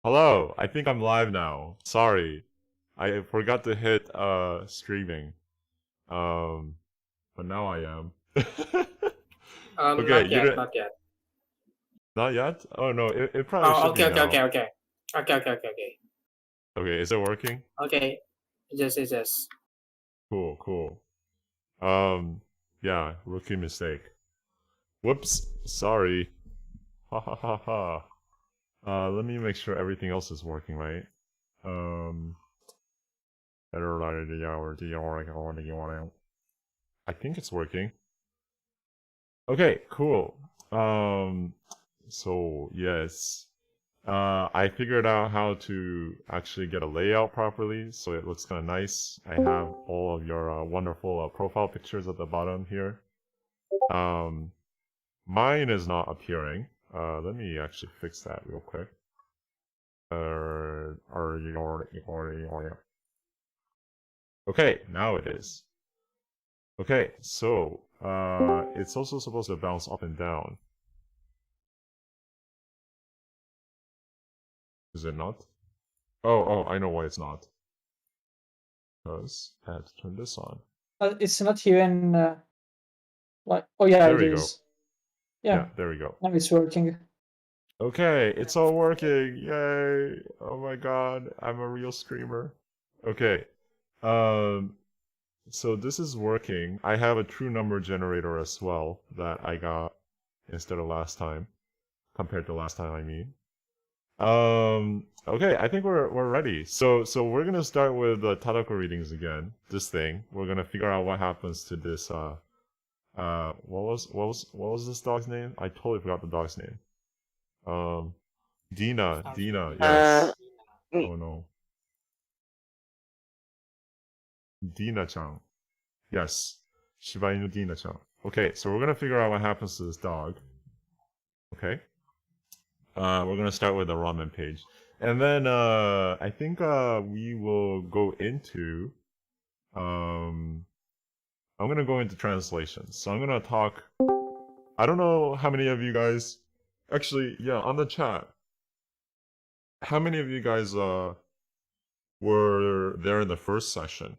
Hello, I think I'm live now. Sorry. I forgot to hit streaming. Um but now I am. Okay, Not you yet, didn't not yet. not yet? Oh no, it probably Oh, should be okay, okay, okay, now. okay. Okay, okay, okay, okay. Okay, is it working? Okay, yes. Cool, cool. Um yeah, rookie mistake. Whoops, sorry. Ha ha ha ha. Let me make sure everything else is working right. Um I think it's working. Okay, cool. So yes, I figured out how to actually get a layout properly, so it looks kind of nice. I have all of your wonderful profile pictures at the bottom here. Um, Mine is not appearing. Let me actually fix that real quick. Okay, now it is. Okay, so it's also supposed to bounce up and down. Is it not? Oh, I know why it's not. Because I had to turn this on. It's not even like. Oh yeah, There it we go. is. Yeah, there we go. now it's working. Okay, it's all working. Yay! Oh my god, I'm a real streamer. Okay. Um, so this is working. I have a true number generator as well that I got instead of last time. Compared to last time, I mean. Okay, I think we're ready. So we're gonna start with the Tadako readings again. This thing. We're gonna figure out what happens to this what was this dog's name? I totally forgot the dog's name. Dina, yes. Oh no. Dina-chan. Yes. Shiba Inu Dina-chan. Okay, so we're gonna figure out what happens to this dog. Okay. We're gonna start with the ramen page. And then I think we will go into I'm gonna go into translations. So I'm gonna talk. I don't know how many of you guys actually, yeah, on the chat. How many of you guys were there in the first session?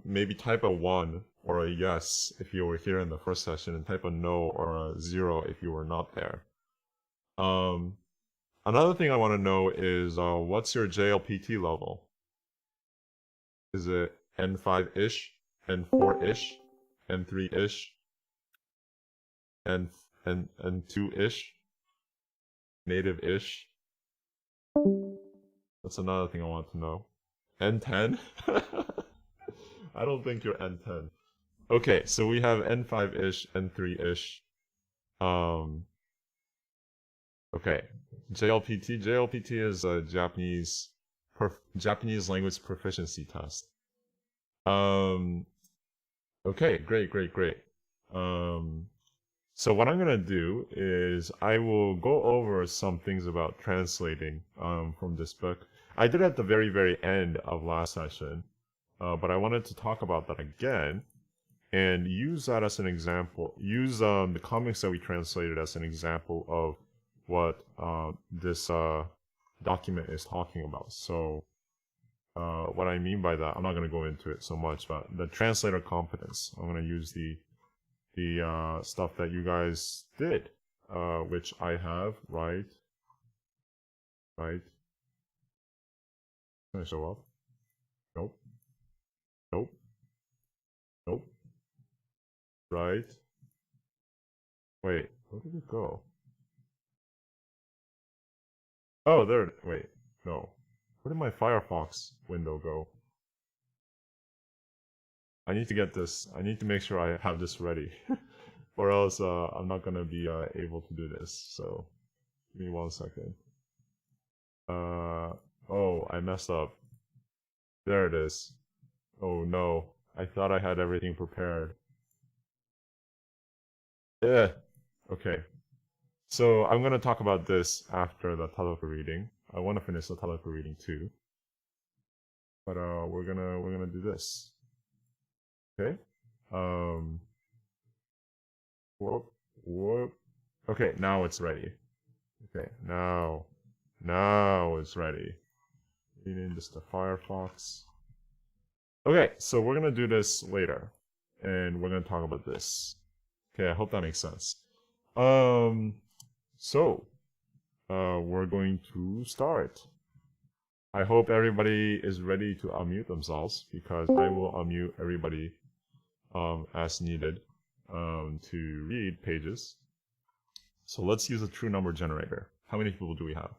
Maybe type a 1 or a yes if you were here in the first session, and type a no or a 0 if you were not there. Another thing I want to know is what's your JLPT level? Is it N5-ish, N4-ish, N3-ish, N2-ish, native-ish? That's another thing I want to know. N10? I don't think you're N10. Okay, so we have N5-ish, N3-ish. Okay. JLPT is a Japanese language proficiency test. Okay, great. So what I'm gonna do is I will go over some things about translating from this book. I did at the very end of last session, but I wanted to talk about that again and use that as an example. Use the comics that we translated as an example of what this document is talking about. So what I mean by that, I'm not going to go into it so much, but the translator competence. I'm going to use the stuff that you guys did, which I have, right? Can I show up? Nope. Right. Wait, where did it go? Oh, there. Wait, no. Where did my Firefox window go? I need to get this. I need to make sure I have this ready, or else I'm not gonna be able to do this. So, give me 1 second. Oh, I messed up. There it is. Oh no, I thought I had everything prepared. Yeah. Okay. So I'm gonna talk about this after the Taloka reading. I want to finish the Taloka reading too. But we're gonna do this. Okay. Whoop. Okay, now it's ready. Okay, now Now it's ready. Rename this to Firefox. Okay, so we're gonna do this later, and we're gonna talk about this. Okay, I hope that makes sense. So we're going to start. I hope everybody is ready to unmute themselves because I will unmute everybody as needed to read pages. So let's use a true number generator. How many people do we have?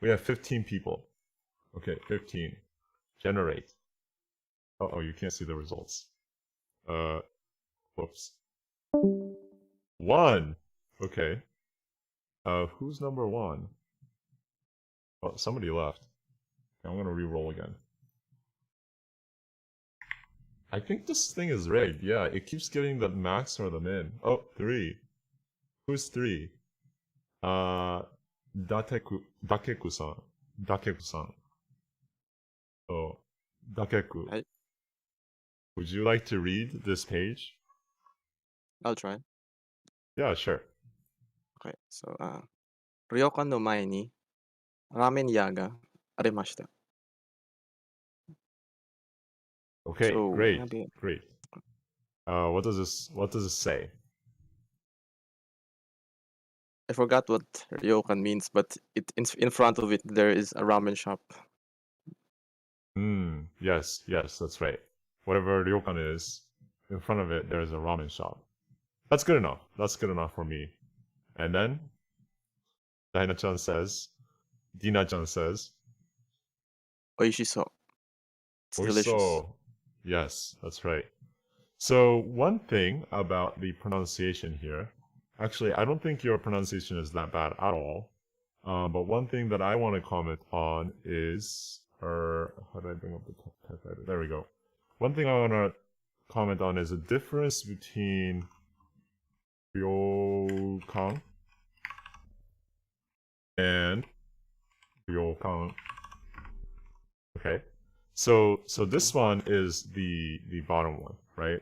We have 15 people. Okay, 15. Generate. Oh, you can't see the results. Whoops. 1. Okay. Who's number 1? Oh, somebody left. Okay, I'm gonna re-roll again. I think this thing is rigged. Yeah, it keeps giving the max or the min. Oh, 3. Who's 3? Dakeku-san. Dakeku-san. Oh, Dakeku. Hi. Would you like to read this page? I'll try. Yeah, sure. Okay, so, Ryokan no mae ni ramen ya ga arimashita. Okay, So, great, maybe great. What does this say? I forgot what ryokan means, but in front of it there is a ramen shop. Yes, that's right. Whatever ryokan is, in front of it, there's a ramen shop. That's good enough. That's good enough for me. And then, Dina-chan says, Dina-chan says, Oishiso. It's delicious. Oishiso. Yes, that's right. So one thing about the pronunciation here, actually, I don't think your pronunciation is that bad at all. But one thing that I want to comment on is, how do I bring up the typewriter? There we go. One thing I want to comment on is the difference between ryokan and ryokan. Okay, so this one is the bottom one, right?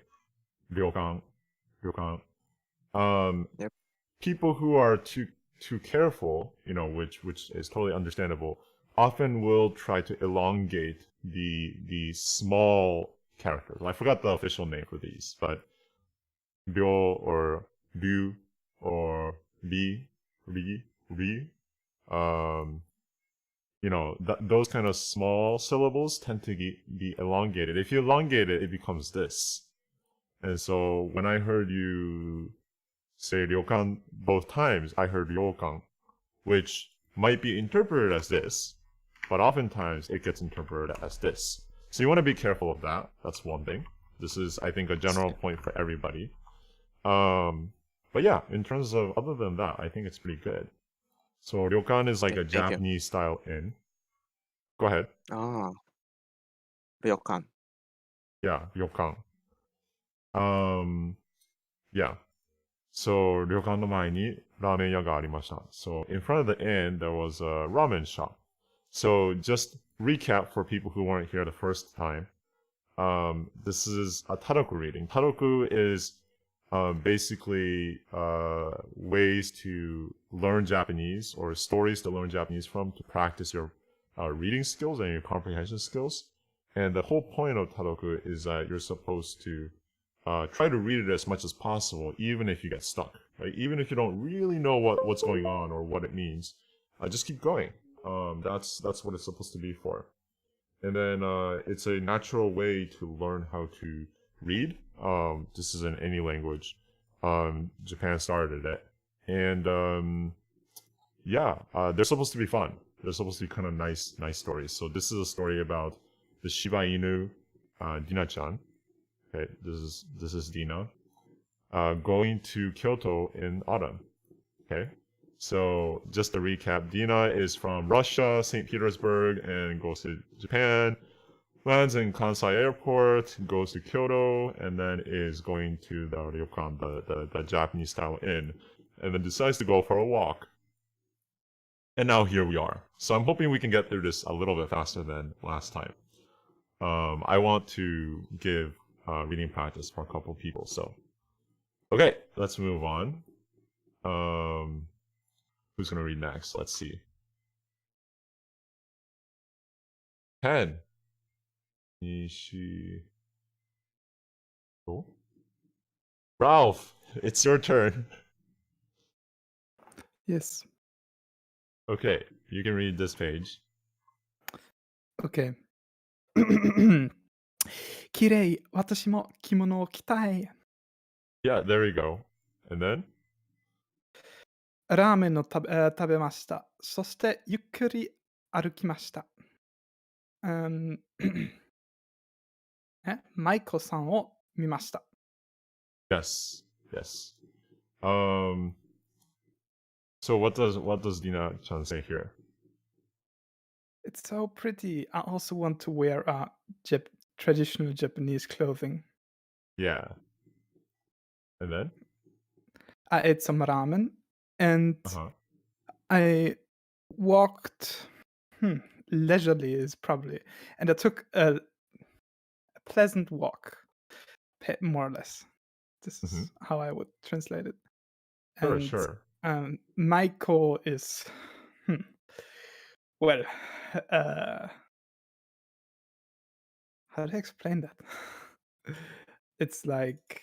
Ryokan. Yep. People who are too careful, you know, which is totally understandable, often will try to elongate the small characters. I forgot the official name for these, but ryo or ryu or ri, you know, those kind of small syllables tend to be elongated. If you elongate it, it becomes this. And so when I heard you say ryokan both times, I heard ryokan, which might be interpreted as this, but oftentimes it gets interpreted as this. So you want to be careful of that. That's one thing. This is, I think, a general point for everybody. But yeah, in terms of other than that, I think it's pretty good. So ryokan is like a Thank you. Japanese style inn. Go ahead. Ah, ryokan. Yeah, ryokan. Yeah. So, 旅館の前にラーメン屋がありました. So, in front of the inn, there was a ramen shop. So, just recap for people who weren't here the first time. This is a taroku reading. Taroku is basically ways to learn Japanese or stories to learn Japanese from to practice your reading skills and your comprehension skills. And the whole point of taroku is that you're supposed to try to read it as much as possible, even if you get stuck. Right? Even if you don't really know what's going on or what it means, just keep going. That's what it's supposed to be for. And then it's a natural way to learn how to read. This is in any language. Japan started it, and yeah, they're supposed to be fun. They're supposed to be kind of nice stories. So this is a story about the Shiba Inu, Dina-chan. Okay, this is Dina, going to Kyoto in autumn. Okay, so just to recap, Dina is from Russia, St. Petersburg, and goes to Japan, lands in Kansai Airport, goes to Kyoto, and then is going to the ryokan, the Japanese style inn, and then decides to go for a walk. And now here we are. So I'm hoping we can get through this a little bit faster than last time. I want to give reading practice for a couple people, so. Okay, let's move on. Who's gonna read next? Let's see. 10. Nishi. Oh. Ralph, it's your turn. Yes. Okay, you can read this page. Okay. 綺麗、私も着物を着たい。 Yeah, there you go. And then? ラーメンを食べました。そしてゆっくり歩きました。マイコさんを見ました。 Yes. Yes. So what does Dina-chan say here? It's so pretty. I also want to wear traditional Japanese clothing. Yeah. And then? I ate some ramen and Uh-huh. I walked leisurely is probably, and I took a pleasant walk, more or less. This is how I would translate it. Sure, And sure. Maiko is well, how do I explain that? It's like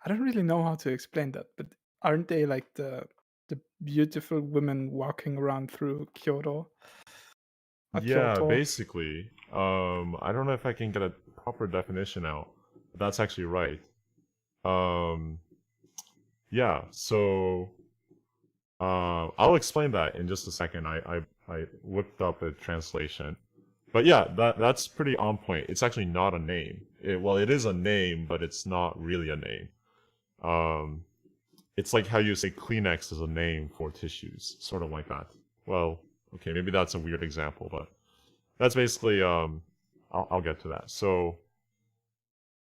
I don't really know how to explain that, but aren't they like the beautiful women walking around through Kyoto? Yeah, Kyoto? basically. I don't know if I can get a proper definition out. But that's actually right. Yeah, so I'll explain that in just a second. I whipped up a translation. But yeah, that's pretty on point. It's actually not a name. Well, it is a name, but it's not really a name. It's like how you say Kleenex is a name for tissues, sort of like that. Well, okay, maybe that's a weird example, but that's basically I'll get to that. So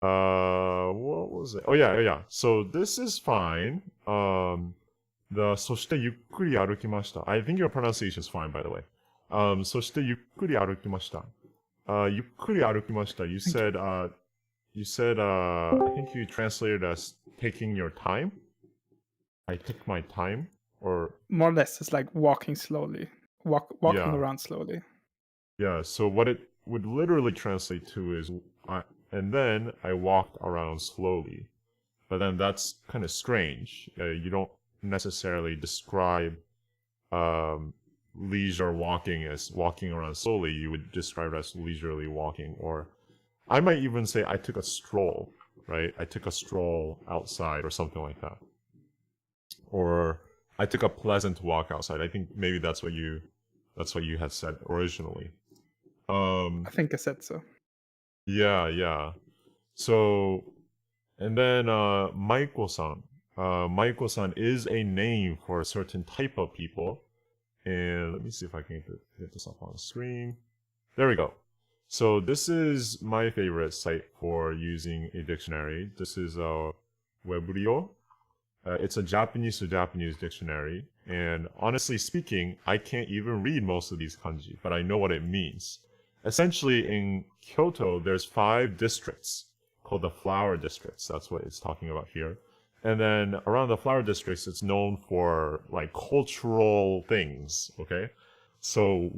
what was it? Oh yeah. So this is fine. The そしてゆっくり歩きました. I think your pronunciation is fine, by the way. そしてゆっくり歩きました. ゆっくり歩きました. You said I think you translated as taking your time. I took my time, or More or less, it's like walking slowly, walking Yeah. around slowly. yeah. So what it would literally translate to is, and then I walked around slowly. But then that's kind of strange. You don't necessarily describe leisure walking as walking around slowly. You would describe it as leisurely walking, or I might even say I took a stroll, right? I took a stroll outside or something like that. Or I took a pleasant walk outside. I think maybe that's what you had said originally. I think I said so. Yeah. So, and then Maiko-san. Maiko-san is a name for a certain type of people. And let me see if I can get this up on the screen. There we go. So this is my favorite site for using a dictionary. This is Webrio. It's a Japanese to Japanese dictionary. And honestly speaking, I can't even read most of these kanji, but I know what it means. Essentially, in Kyoto, there's 5 districts called the flower districts. That's what it's talking about here. And then around the flower districts, it's known for like cultural things, okay? So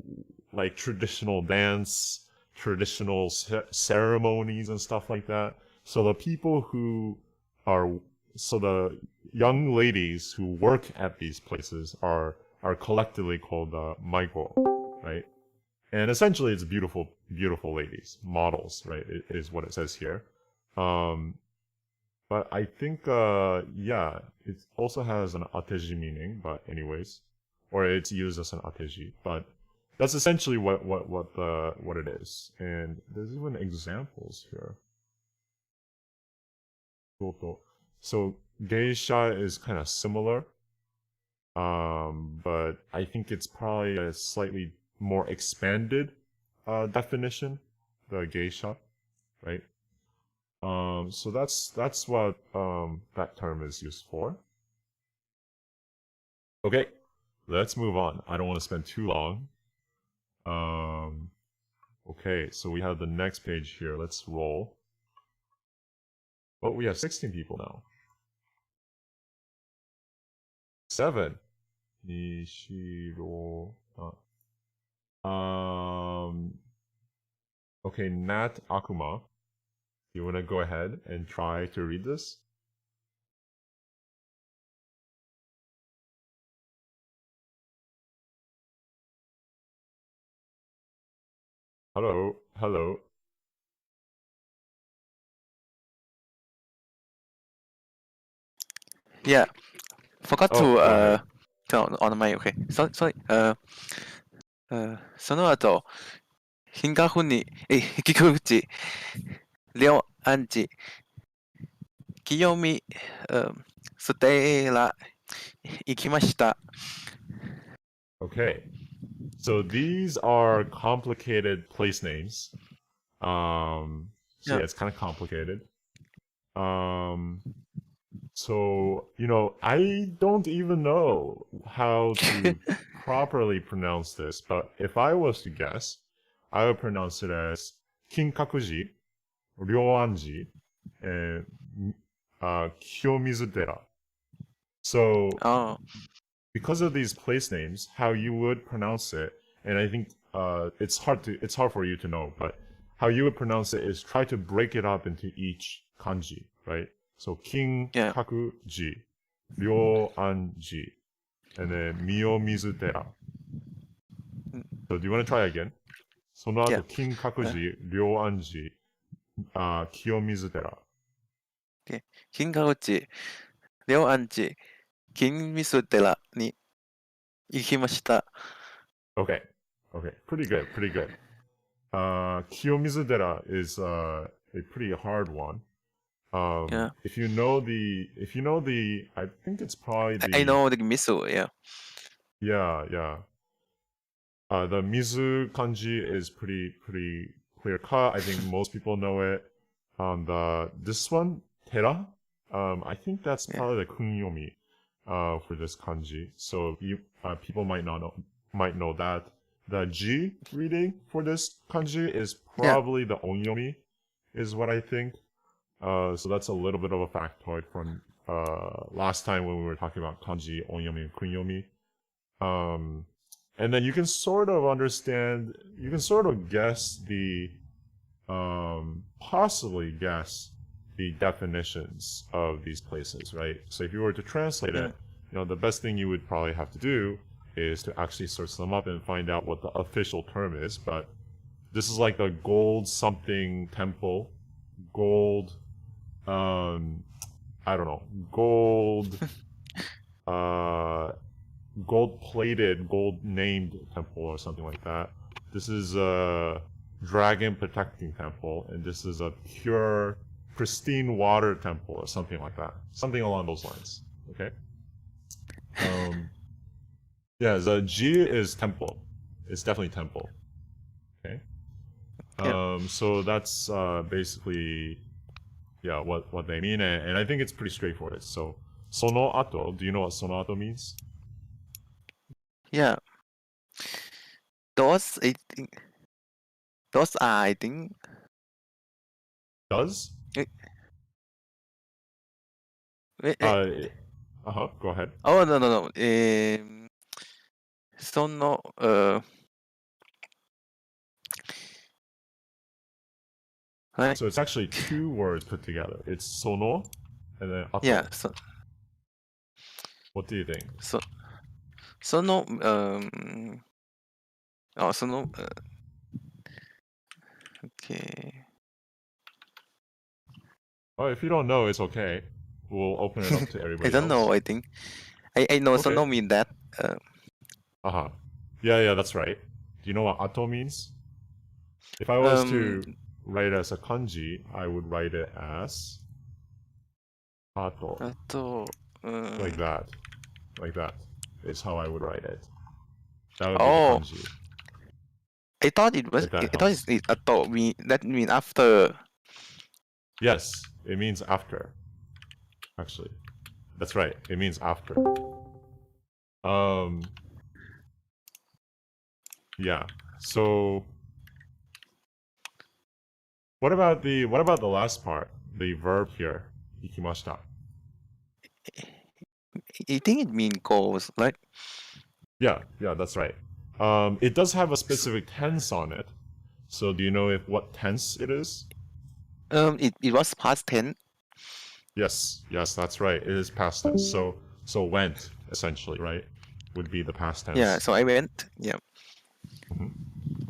like traditional dance, traditional ceremonies and stuff like that. So the people the young ladies who work at these places are collectively called maiko, right? And essentially it's beautiful ladies, models, right? It is what it says here. But I think, yeah, it also has an ateji meaning, but anyways, or it's used as an ateji, but that's essentially what it is. And there's even examples here. So geisha is kind of similar, but I think it's probably a slightly more expanded definition, the geisha, right? So that's what that term is used for. Okay, let's move on. I don't want to spend too long. Okay, so we have the next page here. Let's roll. Oh, we have 16 people now. 7. Nishiro. Okay, Nat Akuma. You want to go ahead and try to read this? Hello, hello. Yeah, forgot Oh, to go ahead. turn on the mic. Okay, sorry. その後、品格に、聞く口、両アンチ、清見、捨てら、行きました。 Okay. So these are complicated place names. So Yeah. yeah, it's kind of complicated. So, I don't even know how to properly pronounce this, but if I was to guess, I would pronounce it as Kinkakuji, Ryoanji, and Kiyomizudera. So, Oh, because of these place names, how you would pronounce it, and I think it's hard for you to know, but how you would pronounce it is try to break it up into each kanji, right? So king Yeah. kakuji, ryo anji, and then mio mizutera. So do you want to try again? その後 Yeah. king kakuji, ryo anji, kiyo mizutera. 金河内、両アンチ、金ミス寺に行きました。 Okay, pretty good. Kiyomizudera is a pretty hard one. Yeah. If you know the, I think it's probably the. I know the misu, yeah. Yeah. The Mizu kanji is pretty clear cut. I think most people know it. This one, Tera, I think that's Yeah. probably the kunyomi, for this kanji. So people might know that. The G reading for this kanji is probably the onyomi, is what I think. So that's a little bit of a factoid from last time when we were talking about kanji, onyomi, and kunyomi. And then you can sort of guess possibly guess the definitions of these places, right? So if you were to translate it, the best thing you would probably have to do is to actually search them up and find out what the official term is. But this is like the gold something temple, gold, I don't know, gold, gold-plated, gold-named temple or something like that. This is a dragon protecting temple, and this is a pure, pristine water temple or something like that. Something along those lines. Okay. Yeah, the G is temple. It's definitely temple. Okay. So that's basically, yeah, what they mean, and I think it's pretty straightforward. So, sono ato. Do you know what sono ato means? Yeah. Those, I think, those are, I think, Does? wait, Go ahead. oh, no. その、はい。 So it's actually two words put together. It's sono and then ato. Yeah, What do you think? その、okay. Oh, if you don't know, it's okay. We'll open it up to everybody I don't know, else. I think. I know Okay. sono mean that. Yeah, that's right. Do you know what ato means? If I was to write it as a kanji, I would write it as ato. あと、Like that. Like that is how I would write it. That would Oh. be the kanji. I thought it was. If that I thought helps. it. I thought that mean after. Yes, it means after. Actually. That's right. It means after. Yeah. So what about the last part? The verb here. Ikimashita. I think it means goals, right? Yeah, that's right. It does have a specific tense on it. So do you know what tense it is? It was past tense. Yes, that's right. It is past tense. So went essentially, right? Would be the past tense. Yeah, so I went. Yeah.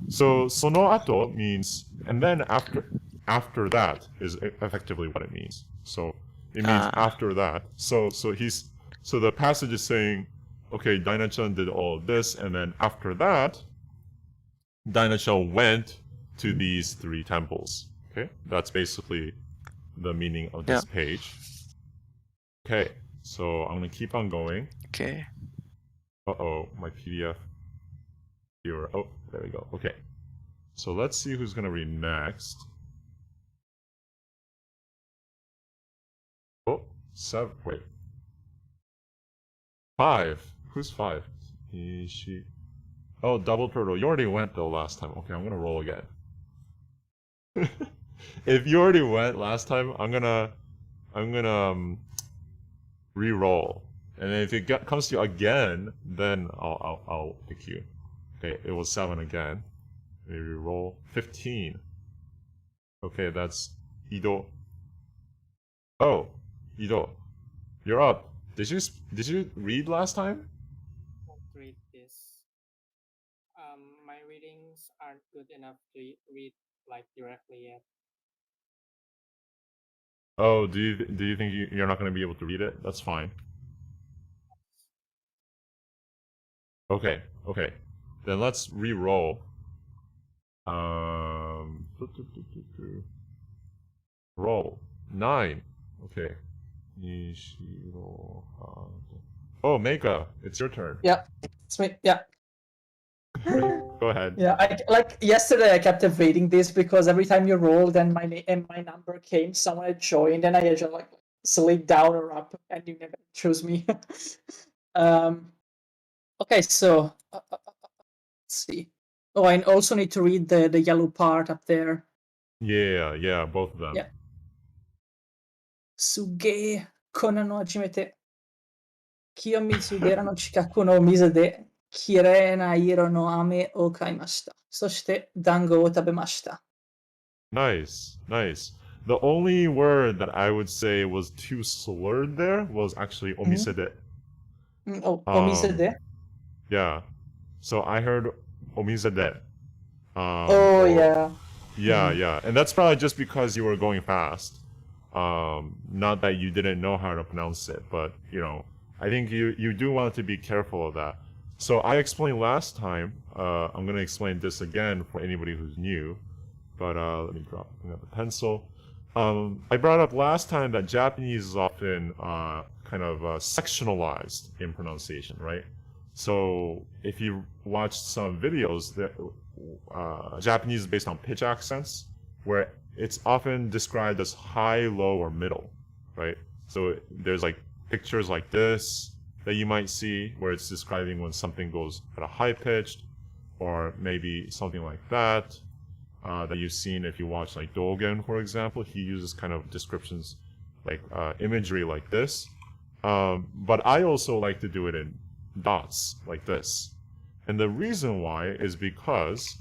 So sono ato means, and then after that is effectively what it means. So it means after that. So the passage is saying, okay, Daina-chan did all of this, and then after that, Daina-chan went to these 3 temples. Okay, that's basically the meaning of this page. Okay, so I'm gonna keep on going. Okay. Uh-oh, my PDF viewer. Oh, there we go. Okay. So let's see who's gonna read next. Oh, 7. Wait. 5. Who's 5? Ishi. Oh, Double Turtle. You already went though last time. Okay, I'm gonna roll again. If you already went last time, I'm gonna re-roll, and if it comes to you again, then I'll pick you. Okay, it was 7 again. Maybe re-roll 15. Okay, that's Ido. Oh, Ido, you're up. Did you read last time? Won't read this. My readings aren't good enough to read like directly yet. Oh, do you think you're not going to be able to read it? That's fine. Okay. Then let's re-roll. Roll 9. Okay. Oh, Meika, it's your turn. Yeah, it's me. Yeah. Go ahead. Yeah, like yesterday I kept reading this because every time you rolled and my number came, someone had joined, and I just like slid down or up, and you never chose me. Okay, so let's see. Oh, I also need to read the yellow part up there. Yeah, both of them. Yeah. Suge Kona no hajimete. Kiyomitsugera no chikaku no mizu de kirei na iro no ame o kaimashita. Soshite dango o tabemashita. Nice. The only word that I would say was too slurred there was actually omisede. Oh, omisede? Yeah. So I heard omisede. Yeah. Yeah. And that's probably just because you were going fast. Not that you didn't know how to pronounce it, but I think you do want to be careful of that. So I explained last time. I'm gonna explain this again for anybody who's new. But let me bring up the pencil. I brought up last time that Japanese is often kind of sectionalized in pronunciation, right? So if you watch some videos, Japanese is based on pitch accents, where it's often described as high, low, or middle, right? So there's like pictures like this that you might see where it's describing when something goes at a high pitched, or maybe something like that. That you've seen if you watch like Dogen, for example. He uses kind of descriptions like imagery like this. But I also like to do it in dots like this. And the reason why is because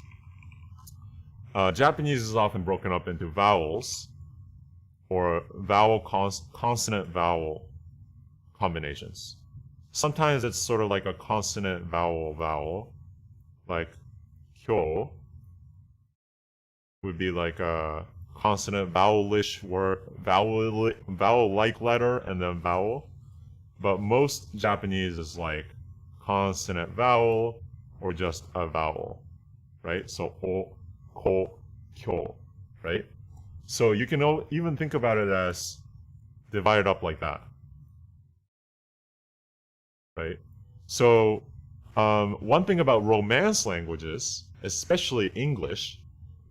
Japanese is often broken up into vowels or consonant vowel combinations. Sometimes it's sort of like a consonant vowel, like kyo would be like a consonant vowelish word, vowel-like letter and then vowel. But most Japanese is like consonant vowel or just a vowel, right? So o, ko, kyo, right? So you can even think about it as divided up like that, right? So one thing about Romance languages, especially English,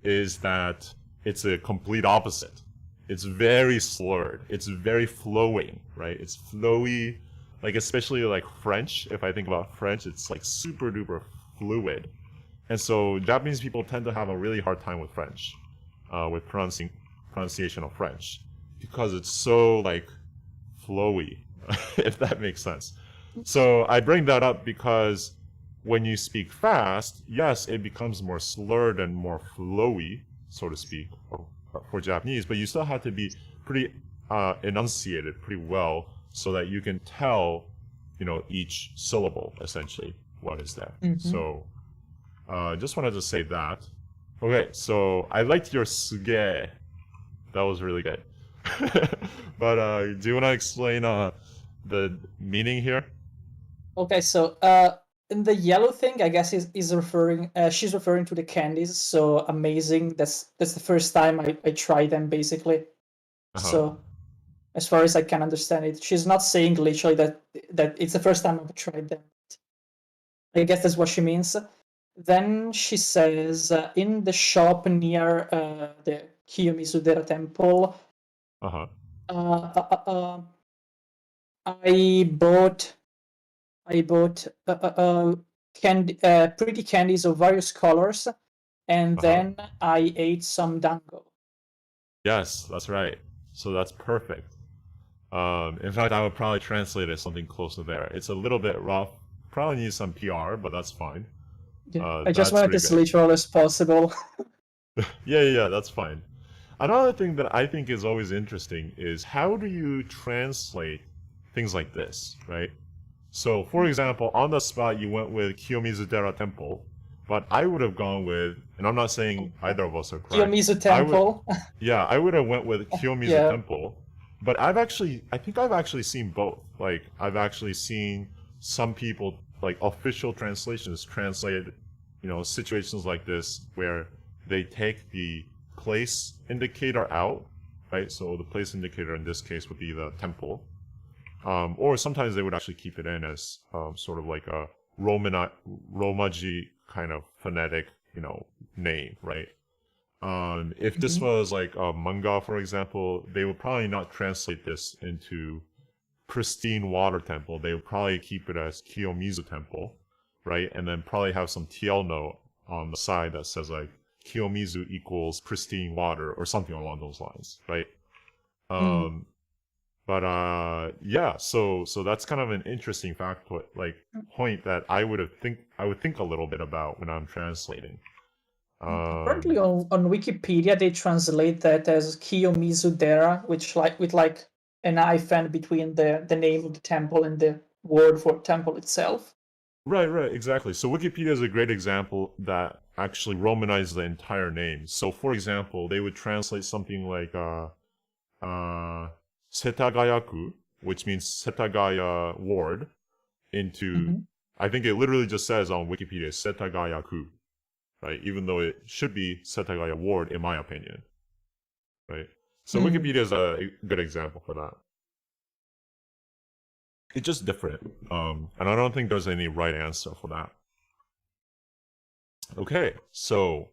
is that it's a complete opposite. It's very slurred. It's very flowing, right? It's flowy, like especially like French. If I think about French, it's like super duper fluid. And so Japanese people tend to have a really hard time with French, with pronunciation of French, because it's so like flowy. if that makes sense. So I bring that up because when you speak fast, yes, it becomes more slurred and more flowy, so to speak, for Japanese, but you still have to be pretty enunciated pretty well so that you can tell, each syllable, essentially, what is there. So just wanted to say that. Okay, so I liked your suge. That was really good. But do you want to explain the meaning here? Okay, so in the yellow thing, I guess is referring. She's referring to the candies. So amazing. That's the first time I tried them, basically. So as far as I can understand it, she's not saying literally that it's the first time I've tried them. I guess that's what she means. Then she says in the shop near the Kiyomizu-dera temple. I bought pretty candies of various colors, and then I ate some dango. Yes, that's right. So that's perfect. In fact, I would probably translate it something close to there. It's a little bit rough. Probably needs some PR, but that's fine. Yeah, I just wanted as literal as possible. Yeah, that's fine. Another thing that I think is always interesting is how do you translate things like this, right? So, for example, on the spot, you went with Kiyomizu-dera Temple, but I would have gone with, and I'm not saying either of us are correct. Kiyomizu Temple. I would have went with Kiyomizu Temple, but I think I've actually seen both. Like, I've actually seen some people, like, official translations translate, situations like this where they take the place indicator out, right? So the place indicator in this case would be the temple. Or sometimes they would actually keep it in as sort of like a Romaji kind of phonetic, name, right? If this was like a manga, for example, they would probably not translate this into pristine water temple. They would probably keep it as Kiyomizu Temple, right? And then probably have some TL note on the side that says like Kiyomizu equals pristine water or something along those lines, right? But yeah, so that's kind of an interesting point that I would think a little bit about when I'm translating. Currently on Wikipedia they translate that as Kiyomizu-dera, which with an hyphen between the name of the temple and the word for temple itself. Right, exactly. So Wikipedia is a great example that actually romanizes the entire name. So for example, they would translate something like Setagayaku, which means Setagaya Ward, into, I think it literally just says on Wikipedia, Setagayaku, right? Even though it should be Setagaya Ward, in my opinion, right? So Wikipedia is a good example for that. It's just different, and I don't think there's any right answer for that. Okay, so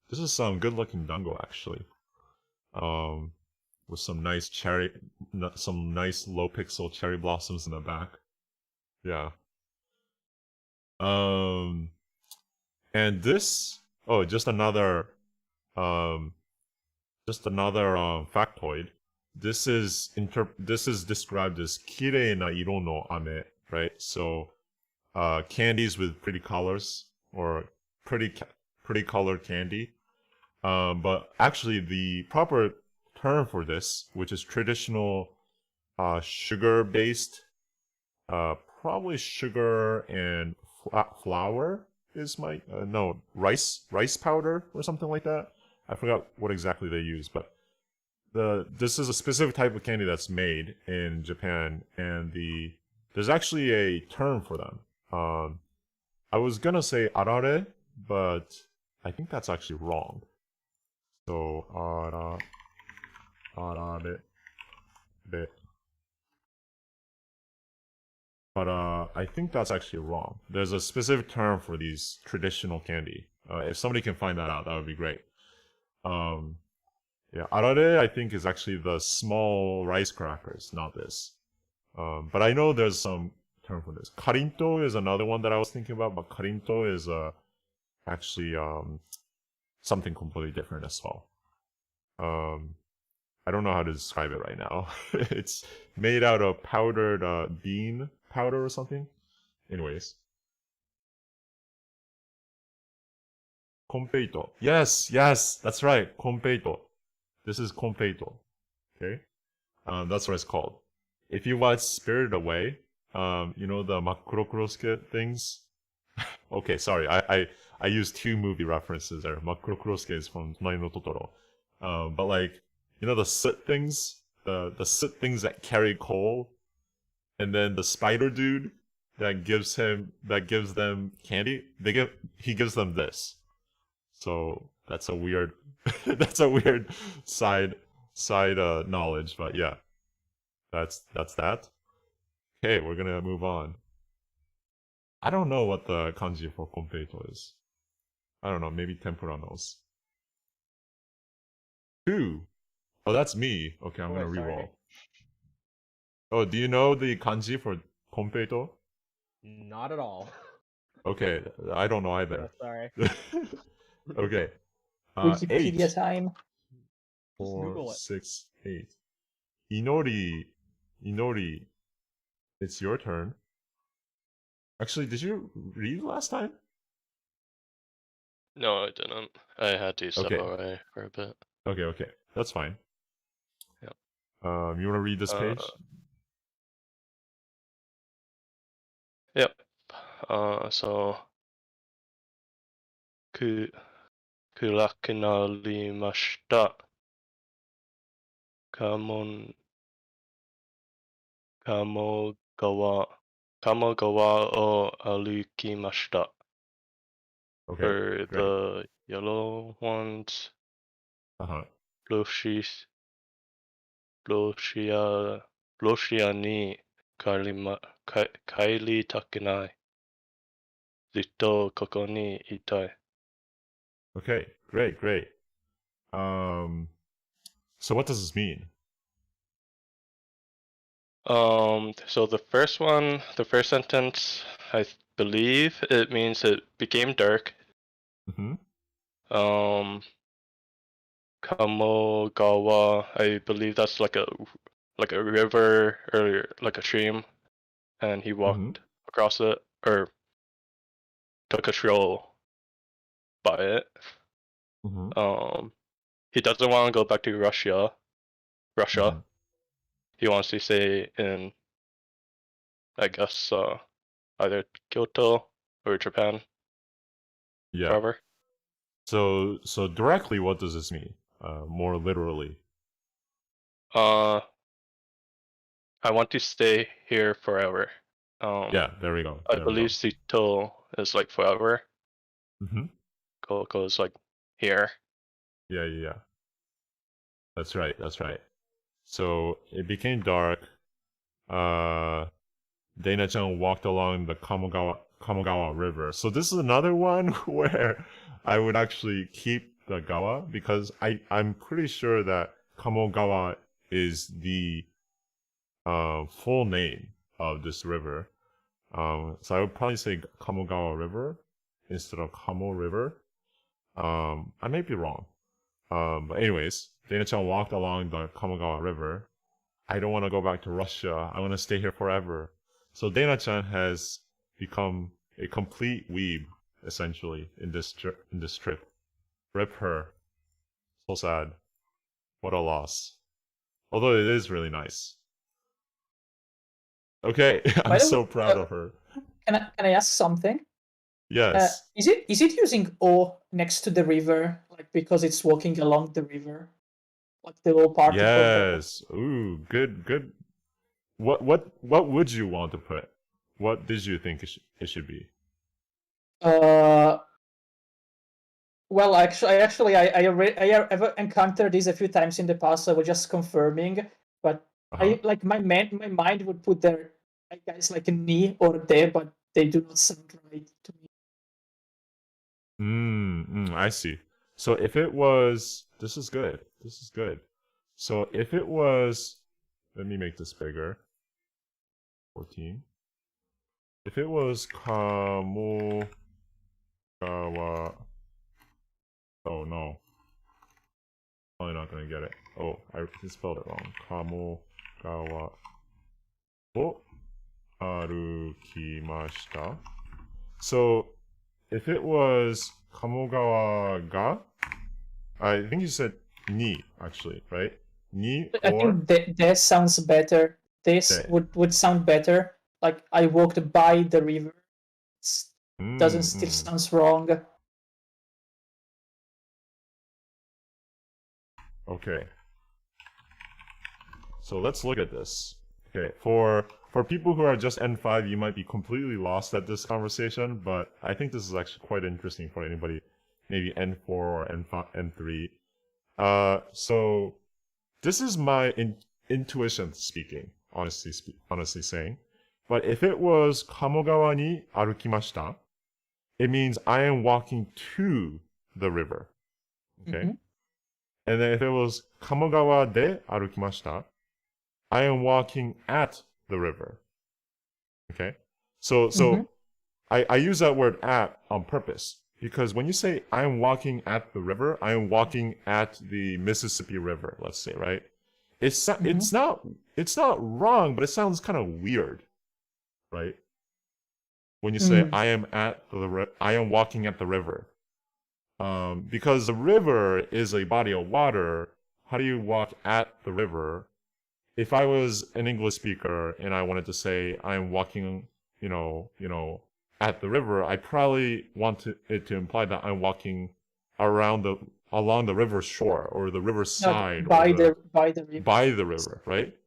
this is some good-looking dango, actually. With some nice low-pixel cherry blossoms in the back. Yeah. And this, just another factoid. This is described as kirei na iro no ame, right? So, candies with pretty colors or pretty colored candy. But actually, the proper term for this, which is traditional sugar-based, probably sugar and flour is rice powder or something like that. I forgot what exactly they use, but this is a specific type of candy that's made in Japan, and there's actually a term for them. I was gonna say arare, but I think that's actually wrong. So arare. But I think that's actually wrong. There's a specific term for these traditional candy. If somebody can find that out, that would be great. Yeah, arare I think is actually the small rice crackers, not this. But I know there's some term for this. Karinto is another one that I was thinking about, but karinto is actually something completely different as well. I don't know how to describe it right now. It's made out of powdered bean powder or something. Anyways. Konpeito. Yes, yes, that's right. Konpeito. This is konpeito. Okay? That's what it's called. If you watch Spirited Away, you know the Makurokurosuke things? Okay, sorry, I used two movie references there. Makurokurosuke is from Tonari no Totoro. But like, you know the soot things? The soot things that carry coal? And then the spider dude that gives them candy? He gives them this. So that's a weird that's a weird side knowledge, but yeah. That's that. Okay, we're gonna move on. I don't know what the kanji for konpeito is. I don't know, maybe tempura knows. 2. Oh, that's me. Okay, I'm gonna reroll. Oh, do you know the kanji for konpeito? Not at all. Okay, I don't know Yeah, either. sorry. Okay. Wikipedia 8. time. Just 4, Google it. 6, 8. Inori. It's your turn. Actually, did you read last time? No, I didn't. I had to step Okay. away for a bit. Okay. That's fine. Yep. You wanna read this page? Yep. So, 暗くなりました。鴨川を歩きました。Okay, For great. the yellow ones, Uh-huh. ロシアに帰りたくない。ずっとここにいたい。 Okay, great. So what does this mean? So the first sentence, I believe it means it became dark. Mm-hmm. Kamogawa, I believe that's like a river or like a stream, and he walked across it or took a stroll by it. Mm-hmm. He doesn't want to go back to Russia. Mm-hmm. He wants to stay in, I guess, either Kyoto or Japan. Yeah. Forever. So directly, what does this mean? More literally. I want to stay here forever. Yeah, there we go. I believe Sito is like forever. Mm-hmm. Koko is like here. Yeah. That's right. So it became dark. Dana-chan walked along the Kamogawa River. So this is another one where I would actually keep the gawa because I'm pretty sure that Kamogawa is the full name of this river. So I would probably say Kamogawa River instead of Kamo River. I may be wrong. But anyways, Dana-chan walked along the Kamogawa River. I don't want to go back to Russia. I want to stay here forever. So Dana-chan has become a complete weeb, essentially, in this trip. Rip her. So sad. What a loss. Although it is really nice. Okay, I'm so proud of her. Can I ask something? Yes. Is it using O next to the river, like because it's walking along the river, like the O particle? Yes. Ooh, good. What would you want to put? What did you think it should be? Well, actually, I ever encountered this a few times in the past. So I was just confirming, but I like my mind would put there, I guess, like a ni or de, but they do not sound right to me. I see. So if it was, this is good. So if it was, let me make this bigger. 14. If it was Kamogawa, oh no, probably not gonna get it. Oh, I spelled it wrong. Kamogawa wo arukimashita. So, if it was Kamogawa ga, I think you said ni, actually, right? Ni I or think this sounds better. This de. would sound better. Like I walked by the river. Doesn't still Mm. sounds wrong. Okay. So let's look at this. Okay, for people who are just N5, you might be completely lost at this conversation, but I think this is actually quite interesting for anybody, maybe N4 or N5, N3. So this is my intuition speaking, honestly saying. But if it was Kamogawa ni arukimashita, it means I am walking to the river. Okay? Mhm. And then if it was Kamogawa de arukimashita, I am walking at the river. Okay? So Mhm. I use that word at on purpose because when you say I am walking at the river, I am walking at the Mississippi River, let's say, right? It's not wrong, but it sounds kind of weird, right? When you say I am walking at the river. Because the river is a body of water, how do you walk at the river? If I was an English speaker and I wanted to say I'm walking, at the river, I probably want it to imply that I'm walking along the river shore or the river side By or the river. by the river, right?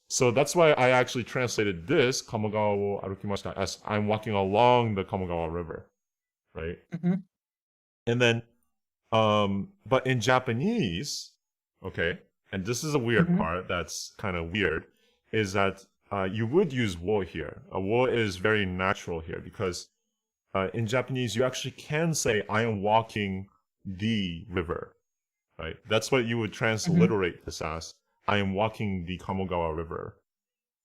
So that's why I actually translated this Kamogawa wo arukimashita as I'm walking along the Kamogawa River, right? Mhm. And then, but in Japanese, okay, and this is a weird Mhm. part that's kind of weird, is that you would use wo here. Wo is very natural here because in Japanese you actually can say I am walking the river, right? That's what you would transliterate this as. I am walking the Kamogawa River,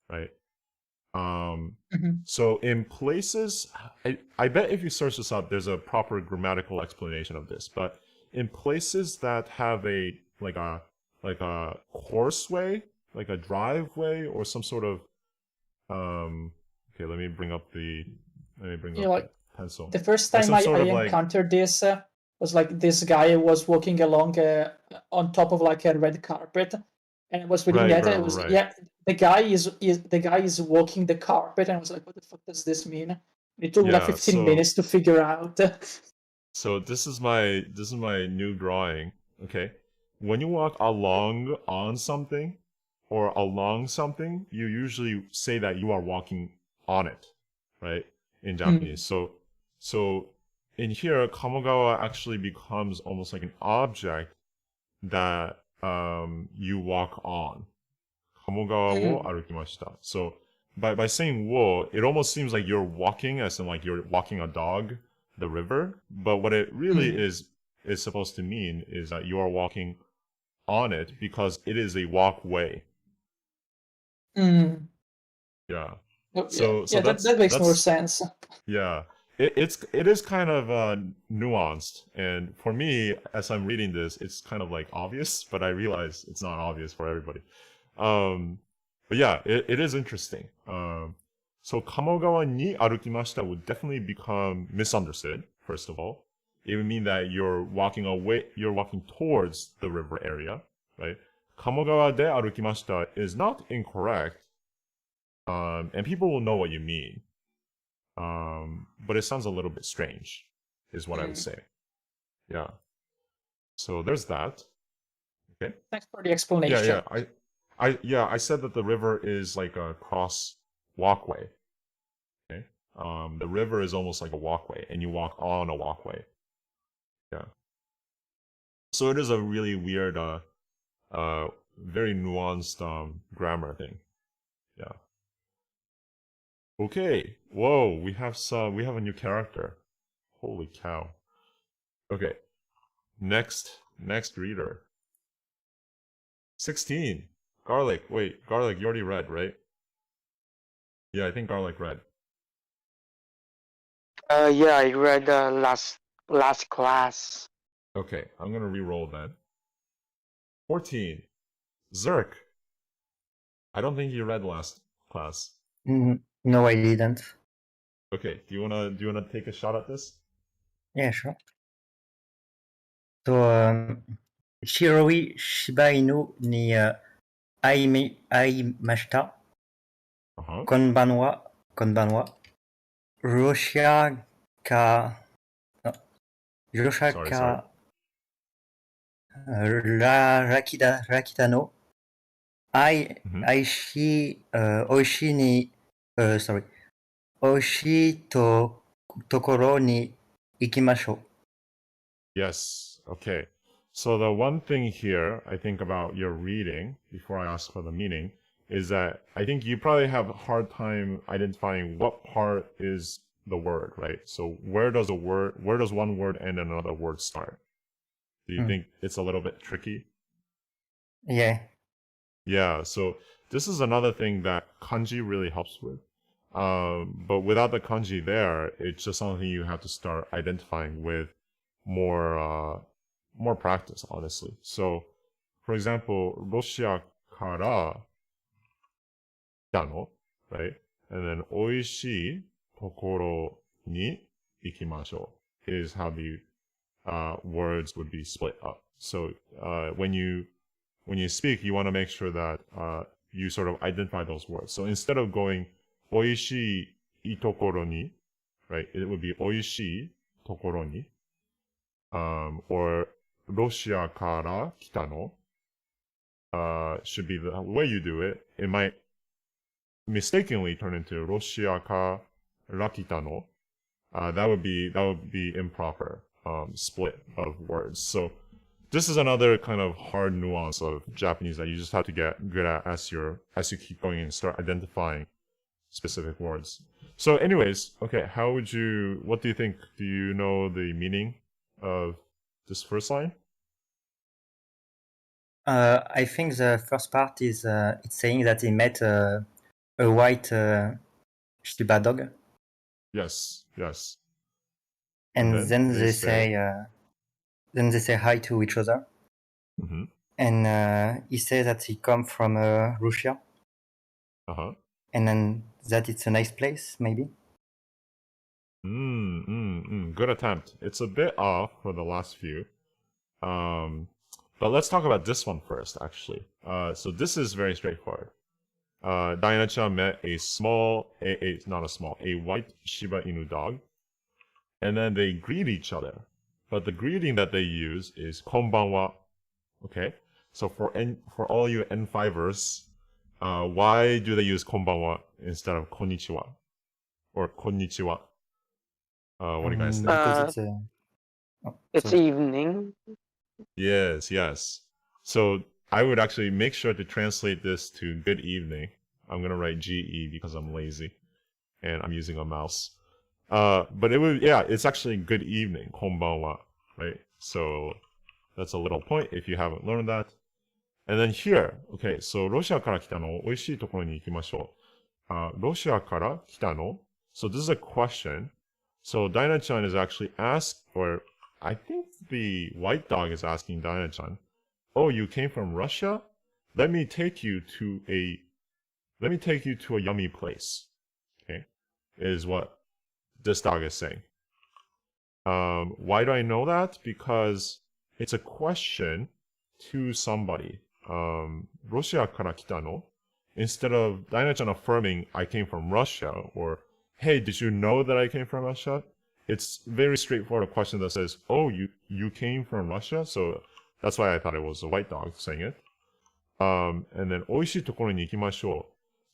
right? Mhm. So in places, I bet if you search this up, there's a proper grammatical explanation of this. But in places that have a courseway, like a driveway, or some sort of okay, let me bring up the Like pencil. the first Like time some I sort of encountered this was like this guy was walking along on top of like a red carpet, and I was reading Right, that, and right, it was right. the guy is walking the carpet, and I was like, what the fuck does this mean? It took like Yeah, 15 minutes to figure out. So this is my new drawing. Okay, when you walk along on something or along something, you usually say that you are walking on it, right? In Japanese. So in here, Kamogawa actually becomes almost like an object that you walk on. Kamogawa wo arukimashita. So by saying wo, it almost seems like you're walking, as in like you're walking a dog the river. But what it really is supposed to mean is that you are walking on it because it is a walkway. Yeah. So that makes more that's sense. yeah. It is kind of nuanced, and for me, as I'm reading this, it's kind of like obvious, but I realize it's not obvious for everybody. But yeah, it is interesting. So Kamogawa ni arukimashita would definitely become misunderstood, first of all. It would mean that you're walking towards the river area, right? Kamogawa de arukimashita is not incorrect, and people will know what you mean. But it sounds a little bit strange, is what I would say. Yeah. So there's that. Okay. Thanks for the explanation. I said that the river is like a cross walkway. Okay. The river is almost like a walkway, and you walk on a walkway. Yeah. So it is a really weird, very nuanced grammar thing. Yeah. Okay. Whoa, we have a new character. Holy cow. Okay. Next reader. 16. Garlic. Wait, Garlic, you already read, right? Yeah, I think Garlic read. Yeah, I read last class. Okay, I'm gonna re-roll that. 14. Zerk. I don't think you read last class. No, I didn't. Okay, do you wanna take a shot at this? Yeah, sure. So, Shiroi Shiba Inu ni aimashita. Konbanwa. Russia ka Sorry. Rakita no Aishi Oishi ni Oishi to Tokoro ni ikimashou. Yes. Okay. So the one thing here I think about your reading before I ask for the meaning is that I think you probably have a hard time identifying what part is the word, right? So where does one word end and another word start? Do you think it's a little bit tricky? Yeah. Yeah, so this is another thing that kanji really helps with. But without the kanji there, it's just something you have to start identifying with more practice, honestly. So, for example, Russia kara kitano, right? And then oishii tokoro ni ikimashou is how the words would be split up. So when you speak, you want to make sure that you sort of identify those words. So instead of going oishii itokoro ni, right, it would be oishii tokoro ni, or Russia kara kitano should be the way you do it. It might mistakenly turn into Russia kara kitano. That would be improper split of words. So this is another kind of hard nuance of Japanese that you just have to get good at as you keep going and start identifying specific words. So anyways, okay, what do you think? Do you know the meaning of this first line? I think the first part is it's saying that he met a white Shiba dog. Yes. And then they say hi to each other. Mm-hmm. And he says that he comes from Russia. And then that it's a nice place, maybe. Good attempt. It's a bit off for the last few. But let's talk about this one first, actually. So this is very straightforward. Diana-chan met a white Shiba Inu dog. And then they greet each other. But the greeting that they use is konbanwa. Okay? So for all you N5ers, why do they use konbanwa instead of konnichiwa? Or konnichiwa? What do you guys think? Because it's evening. Yes. So I would actually make sure to translate this to good evening. I'm gonna write GE because I'm lazy and I'm using a mouse. But it's actually good evening, konbanwa, right? So that's a little point if you haven't learned that. And then here, okay, so Russia kara kita no oishii tokoro ni ikimashou. Russia kara kita no. So this is a question. So Diana-chan is actually or I think the white dog is asking Diana-chan, "Oh, you came from Russia? Let me take you to a yummy place." Okay, is what this dog is saying. Why do I know that? Because it's a question to somebody. Russia kara kita no. Instead of Diana-chan affirming, "I came from Russia," or "Hey, did you know that I came from Russia?" It's very straightforward question that says, "Oh, you came from Russia?" So that's why I thought it was a white dog saying it. And then oishii tokoro ni ikimashou.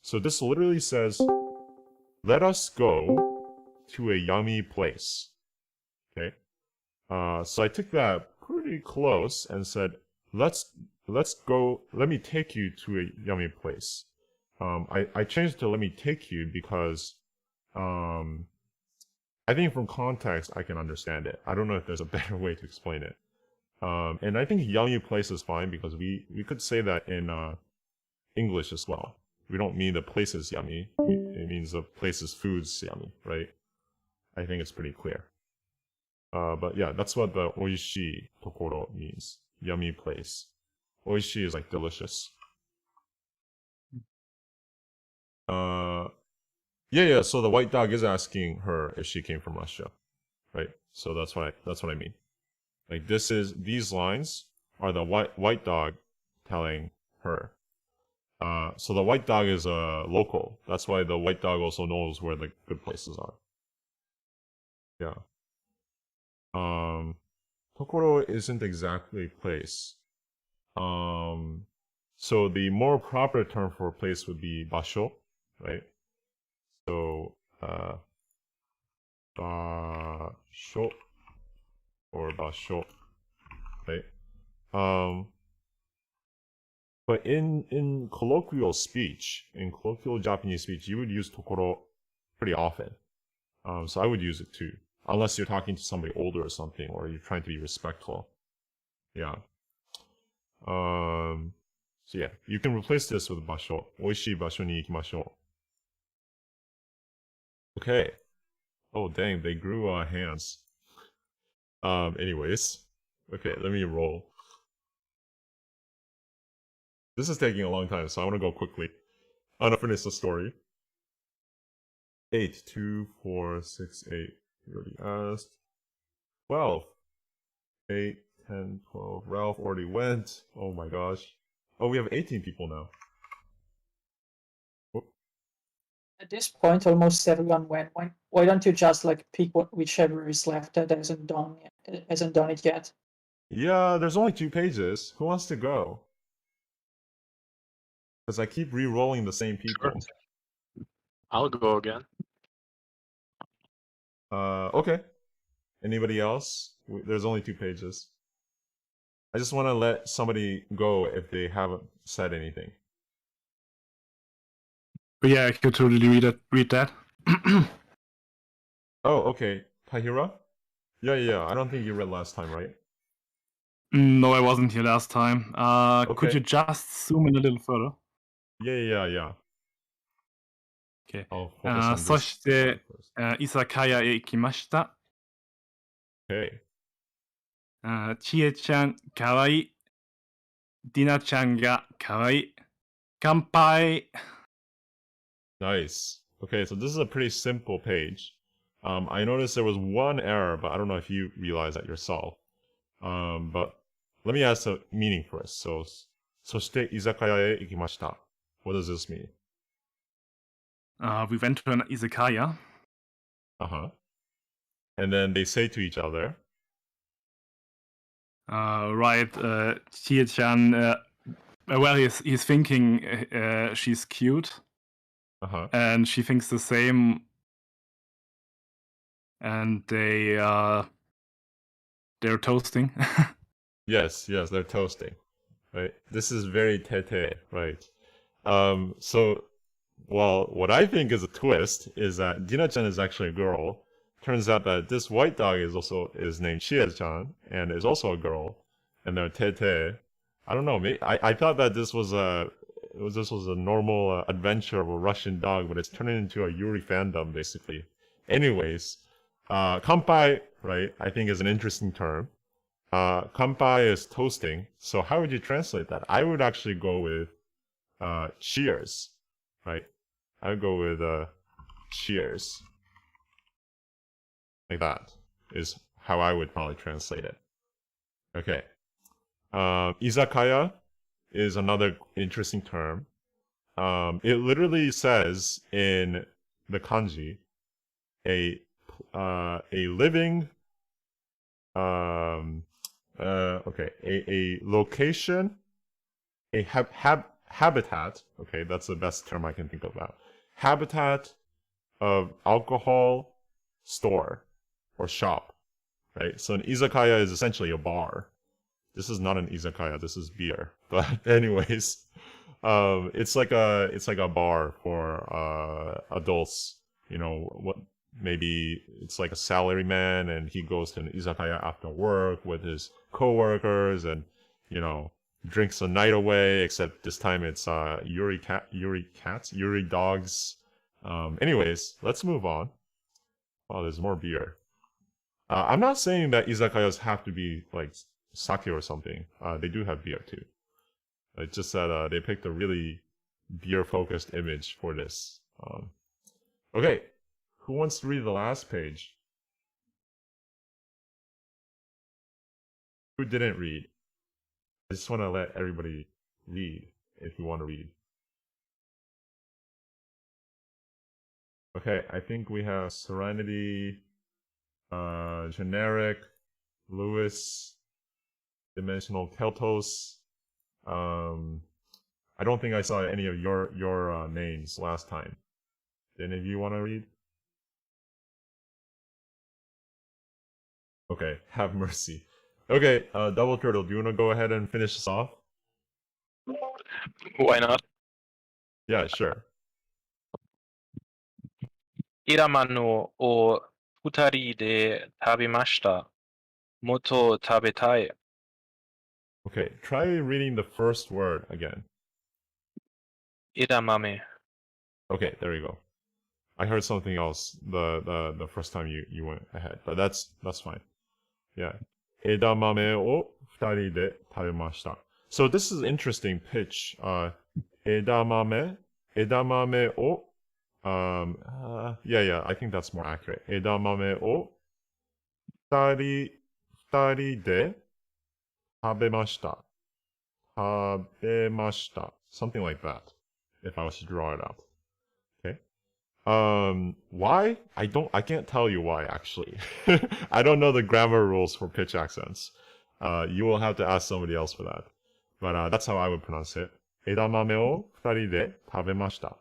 So this literally says, "Let us go to a yummy place." Okay. So I took that pretty close and said, "Let's go. Let me take you to a yummy place." I changed it to "let me take you" because I think from context I can understand it. I don't know if there's a better way to explain it. And I think yummy place is fine because we could say that in English as well. We don't mean the place is yummy. It means the place's food's yummy, right? I think it's pretty clear. But yeah, that's what the oishii tokoro means. Yummy place. Oishii is like delicious. Yeah. So the white dog is asking her if she came from Russia, right? So that's what I mean. Like these lines are the white dog telling her. So the white dog is a local. That's why the white dog also knows where the good places are. Yeah. Tokoro isn't exactly place. So the more proper term for place would be basho, right? So, basho or basho, right? But in colloquial speech, in colloquial Japanese speech, you would use tokoro pretty often. So I would use it too, unless you're talking to somebody older or something, or you're trying to be respectful. Yeah. So yeah, you can replace this with basho. Oishii basho ni ikimashou. Okay. Oh dang, they grew hands. Anyways. Okay, let me roll. This is taking a long time, so I want to go quickly. I'm gonna finish the story. 8, 2, 4, 6, 8. You already asked. 12. 8, 10, 12. Ralph already went. Oh my gosh. Oh, we have 18 people now. At this point, almost everyone went. Why don't you just like pick whichever is left that hasn't done it yet? Yeah, there's only 2 pages. Who wants to go? Because I keep re-rolling the same people. Sure. I'll go again. Okay. Anybody else? There's only 2 pages. I just want to let somebody go if they haven't said anything. But yeah, I could totally read that. Oh, okay. Tahira? Yeah. I don't think you read last time, right? No, I wasn't here last time. Okay. Could you just zoom in a little further? Yeah. Okay. I'll focus on そ this して、 first. 居酒屋へ行きました。 Okay. ちえちゃん、かわいい。ディナちゃんがかわいい。乾杯。 Nice. Okay, so this is a pretty simple page. I noticed there was one error, but I don't know if you realize that yourself. But let me ask the meaning first. So, そして居酒屋へ行きました. What does this mean? We went to an izakaya. Uh-huh. And then they say to each other. Right, Chie-chan, well, he's thinking she's cute. Uh-huh. And she thinks the same. And they're toasting. Yes, they're toasting. Right? This is very tete, right? So, well, what I think is a twist is that Dina-chan is actually a girl. Turns out that this white dog is named Chie-chan and is also a girl, and they're tete. I don't know. I thought that this was a normal adventure of a Russian dog, but it's turning into a Yuri fandom basically. Anyways, kanpai, right? I think is an interesting term. Kanpai is toasting. So how would you translate that? I would actually go with cheers, right? I would go with cheers. Like that is how I would probably translate it. Okay. Izakaya is another interesting term. It literally says in the kanji a living a location, a habitat. Okay, that's the best term I can think of now. Habitat of alcohol store or shop, right? So an izakaya is essentially a bar. This is not an izakaya. This is beer. But anyways, it's like a bar for adults. You know what? Maybe it's like a salaryman, and he goes to an izakaya after work with his coworkers, and drinks the night away. Except this time it's Yuri dogs. Anyways, let's move on. Oh, there's more beer. I'm not saying that izakayas have to be like sake or something. They do have beer too. It's just that they picked a really beer-focused image for this. Okay, who wants to read the last page? Who didn't read? I just want to let everybody read if you want to read. Okay, I think we have Serenity, Generic, Lewis, Dimensional Keltos. I don't think I saw any of your names last time. Did any of you want to read? Okay, have mercy. Okay, Double Turtle, do you want to go ahead and finish this off? Why not? Yeah, sure. イラマノを二人で食べました。もっと食べたい。Okay, try reading the first word again. イラ豆。 Okay, there you go. I heard something else the first time you went ahead, but that's fine. Yeah. 枝豆を二人で食べました. So this is interesting pitch. 枝豆を yeah, I think that's more accurate. 枝豆を二人で食べました. Something like that, if I was to draw it out. Okay. Why? I can't tell you why, actually. I don't know the grammar rules for pitch accents. You will have to ask somebody else for that. But that's how I would pronounce it. 枝豆を二人で食べました.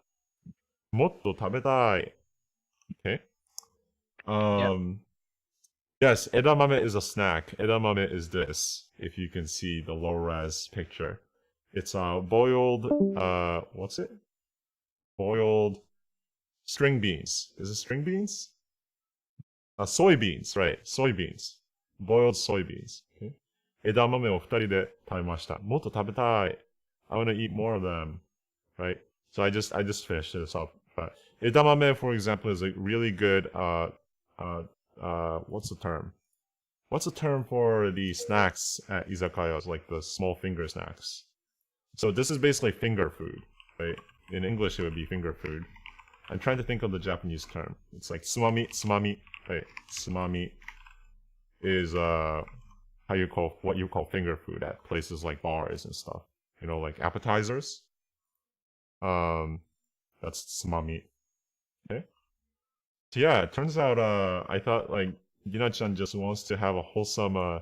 もっと食べたい. Okay. Yes, edamame is a snack. Edamame is this, if you can see the low-res picture. It's boiled, what's it? Boiled string beans. Is it string beans? Soybeans, right. Soybeans. Boiled soybeans. Okay. Edamameを二人で食べました. もっと食べたい. I want to eat more of them. Right? So I just finished this up. But edamame, for example, is a really good, what's the term? What's the term for the snacks at izakayas, like the small finger snacks? So this is basically finger food, right? In English, it would be finger food. I'm trying to think of the Japanese term. It's like tsumami, right? Tsumami is what you call finger food at places like bars and stuff. You know, like appetizers. That's tsumami. Okay. So yeah, it turns out I thought like Yuna-chan just wants to have a wholesome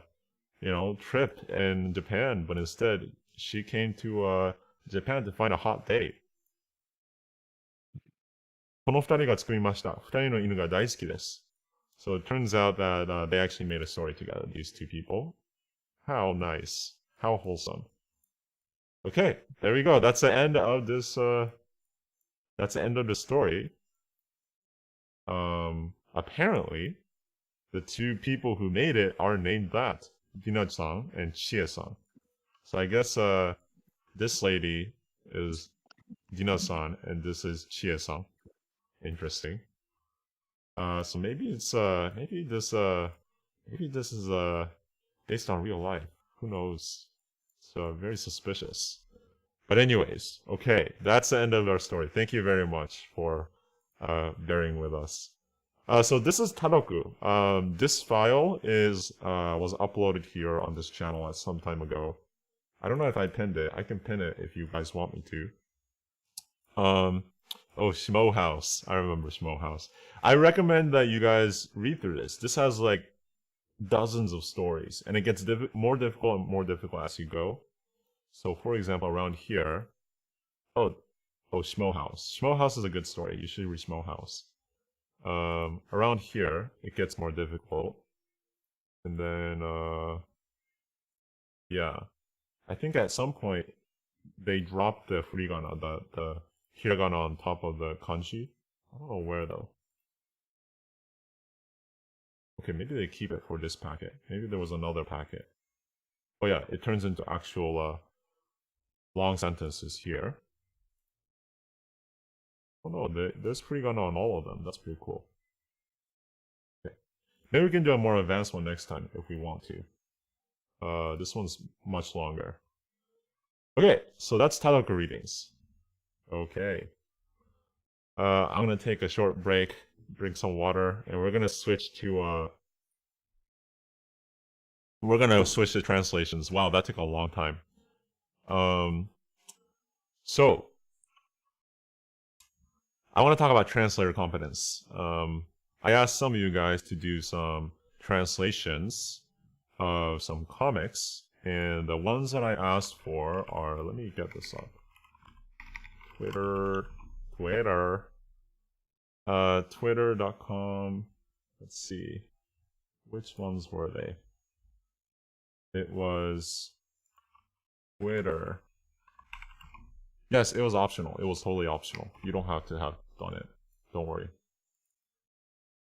trip in Japan, but instead she came to Japan to find a hot date. この二人が作りました。二人の犬が大好きです. So it turns out that they actually made a story together, these two people. How nice. How wholesome. Okay, there we go. That's the end of this that's the end of the story. Apparently, the two people who made it are named that, Dina-san and Chie-san. So I guess this lady is Dina-san and this is Chie-san. Interesting. So maybe it's maybe this is based on real life. Who knows? So very suspicious. But anyways, okay, that's the end of our story. Thank you very much for bearing with us. So this is Taroku. This file was uploaded here on this channel at some time ago. I don't know if I pinned it. I can pin it if you guys want me to. Oh, Shimo House. I remember Shimo House. I recommend that you guys read through this. This has like dozens of stories, and it gets more difficult and more difficult as you go. So, for example, around here, oh, Shimo House. Shimo House is a good story. You should read Shimo House. Around here, it gets more difficult, and then yeah, I think at some point they dropped the furigana, the hiragana on top of the kanji. I don't know where though. Okay, maybe they keep it for this packet. Maybe there was another packet. Oh yeah, it turns into actual long sentences here. Oh no, there's furigana on all of them. That's pretty cool. Okay, maybe we can do a more advanced one next time if we want to. This one's much longer. Okay, so that's Taloka readings. Okay. I'm gonna take a short break, drink some water, and we're gonna switch to translations. Wow, that took a long time. So I want to talk about translator competence. I asked some of you guys to do some translations of some comics, and the ones that I asked for are, let me get this up. Twitter.com. Let's see. Which ones were they? It was Twitter. Yes, it was optional. It was totally optional. You don't have to have done it. Don't worry.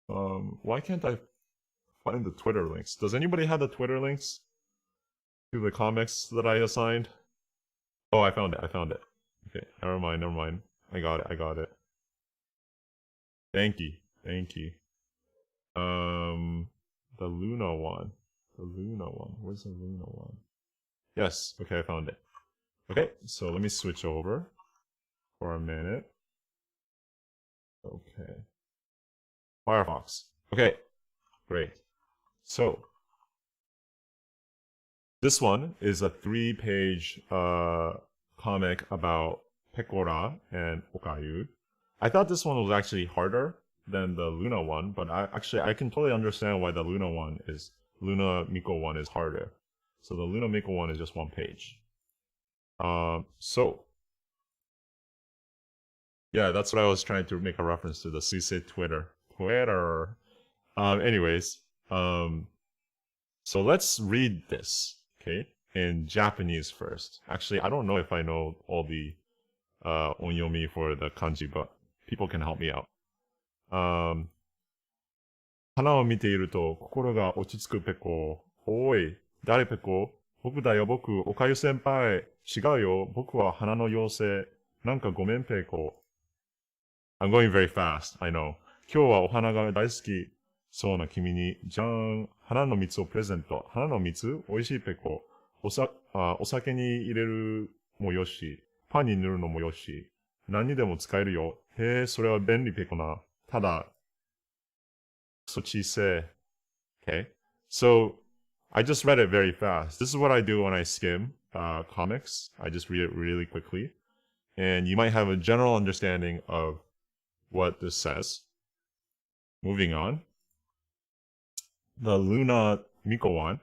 Why can't I find the Twitter links? Does anybody have the Twitter links to the comics that I assigned? Oh, I found it. Okay, never mind. I got it. Thank you. The Luna one. Where's the Luna one? Yes, okay, I found it. Okay, so let me switch over for a minute. Okay. Firefox. Okay, great. So, this one is a 3-page comic about Pekora and Okayu. I thought this one was actually harder than the Luna one, but I can totally understand why the Luna Miko one is harder. So the Luna Miko one is just 1 page. So yeah, that's what I was trying to make a reference to, the Suisei Twitter. Anyways, so let's read this, okay, in Japanese first. Actually, I don't know if I know all the onyomi for the kanji, but people can help me out. 花を見ていると心が落ち着くペコ。おい、誰ペコ？僕だよ、僕、おかゆ先輩。違うよ、僕は花の妖精。なんかごめんペコ。I'm going very fast, I know. 今日はお花が大好きそうな君に、じゃーん、花の蜜をプレゼント。花の蜜？美味しいペコ。お酒に入れるもよし、パンに塗るのもよし、何にでも使えるよ。へえ、それは便利ペコな。ただ、そちせ。Okay? So, I just read it very fast. This is what I do when I skim comics. I just read it really quickly. And you might have a general understanding of what this says. Moving on. The Luna Miko one.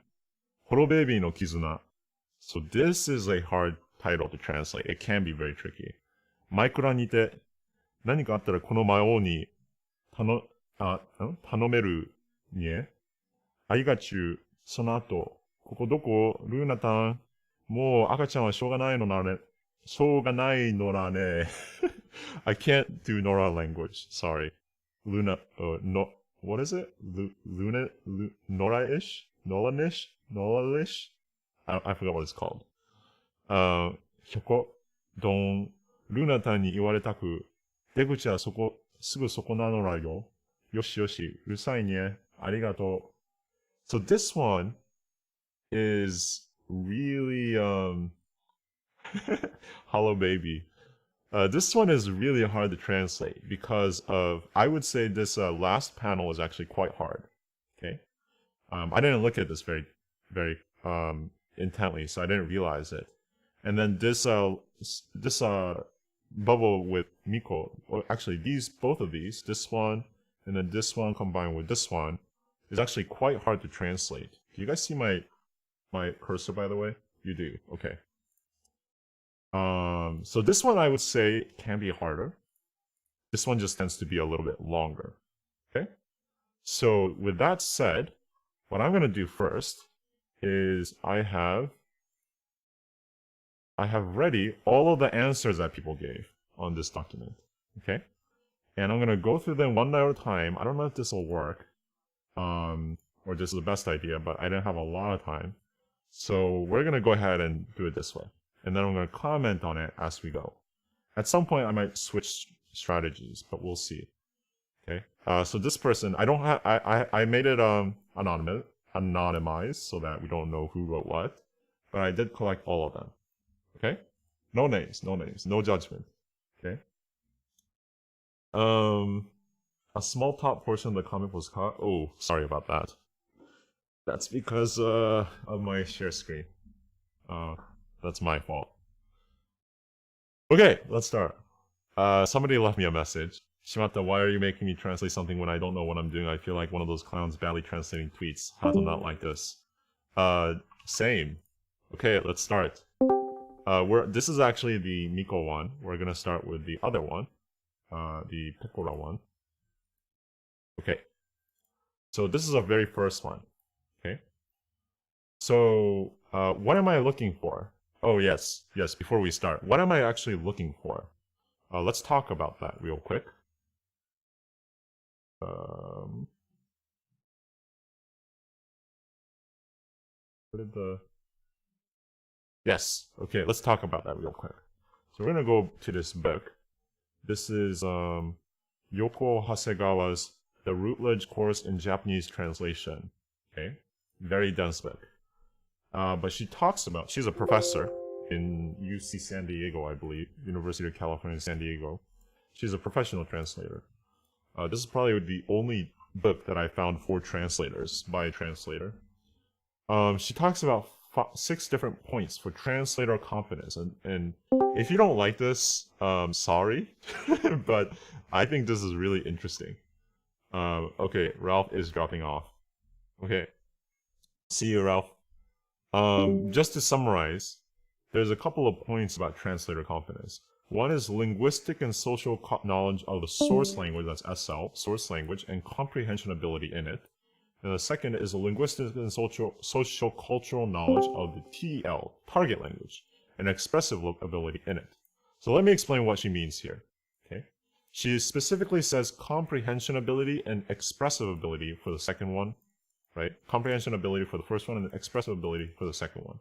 Horobaby no Kizuna. So this is a hard title to translate. It can be very tricky. Maikura ni te, 何かあったらこの魔王に頼めるにありがちゅう、その後、ここどこルーナタン、もう赤ちゃんはしょうがないのらね。I can't do Nora language. Sorry. Luna, no, what is it? Nora-ish? Nola-ish? Nola-ish? I forgot what it's called. ひょこ、どん、ルーナタンに言われたく、出口はすぐそこなのらよ。よしよし、うるさいね。ありがとう。So this one is really, Hello Baby. This one is really hard to translate because of, I would say this last panel is actually quite hard. Okay. I didn't look at this very intently, so I didn't realize it. And then this bubble with Miko, or actually both of these, this one and then this one combined with this one, is actually quite hard to translate. Do you guys see my cursor, by the way? You do. Okay. So this one I would say can be harder. This one just tends to be a little bit longer. Okay? So with that said, what I'm going to do first is I have ready all of the answers that people gave on this document. Okay? And I'm going to go through them one at a time. I don't know if this will work. Or this is the best idea, but I didn't have a lot of time. So we're going to go ahead and do it this way. And then I'm going to comment on it as we go. At some point, I might switch strategies, but we'll see. Okay. So this person, I made it anonymized so that we don't know who wrote what, but I did collect all of them. Okay. No names, no judgment. Okay. A small top portion of the comic was caught. Oh, sorry about that. That's because of my share screen. That's my fault. Okay, let's start. Somebody left me a message. Shimata, why are you making me translate something when I don't know what I'm doing? I feel like one of those clowns badly translating tweets. How to not like this? Same. Okay, let's start. This is actually the Miko one. We're gonna start with the other one, the Pekora one. Okay. So this is our very first one. Okay. So what am I looking for? Oh yes, before we start, what am I actually looking for? Let's talk about that real quick. Yes, okay, let's talk about that real quick. So we're gonna go to this book. This is Yoko Hasegawa's The Routledge Course in Japanese Translation. Okay, very dense book. But she talks about, she's a professor in UC San Diego, I believe, University of California, San Diego. She's a professional translator. This is probably the only book that I found for translators, by a translator. She talks about 6 different points for translator confidence, and if you don't like this, sorry, but I think this is really interesting. Okay, Ralph is dropping off. Okay, see you, Ralph. Just to summarize, there's a couple of points about translator confidence. One is linguistic and social knowledge of the source language, that's SL, source language, and comprehension ability in it. And the second is a linguistic and social cultural knowledge of the TL, target language, and expressive ability in it. So let me explain what she means here. Okay, she specifically says comprehension ability and expressive ability for the second one, right? Comprehension ability for the first one and expressive ability for the second one.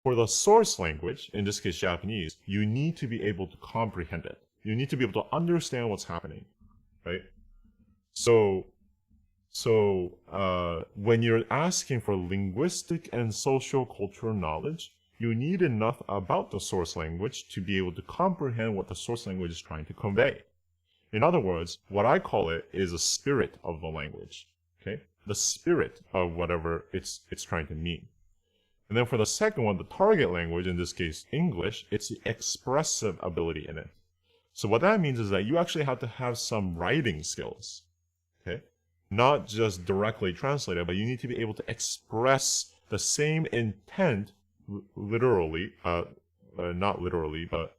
For the source language, in this case Japanese, you need to be able to comprehend it. You need to be able to understand what's happening, right? So when you're asking for linguistic and social cultural knowledge, you need enough about the source language to be able to comprehend what the source language is trying to convey. In other words, what I call it is a spirit of the language, okay? The spirit of whatever it's trying to mean. And then for the second one, the target language, in this case English, it's the expressive ability in it. So what that means is that you actually have to have some writing skills, okay? Not just directly translated, but you need to be able to express the same intent literally, not literally, but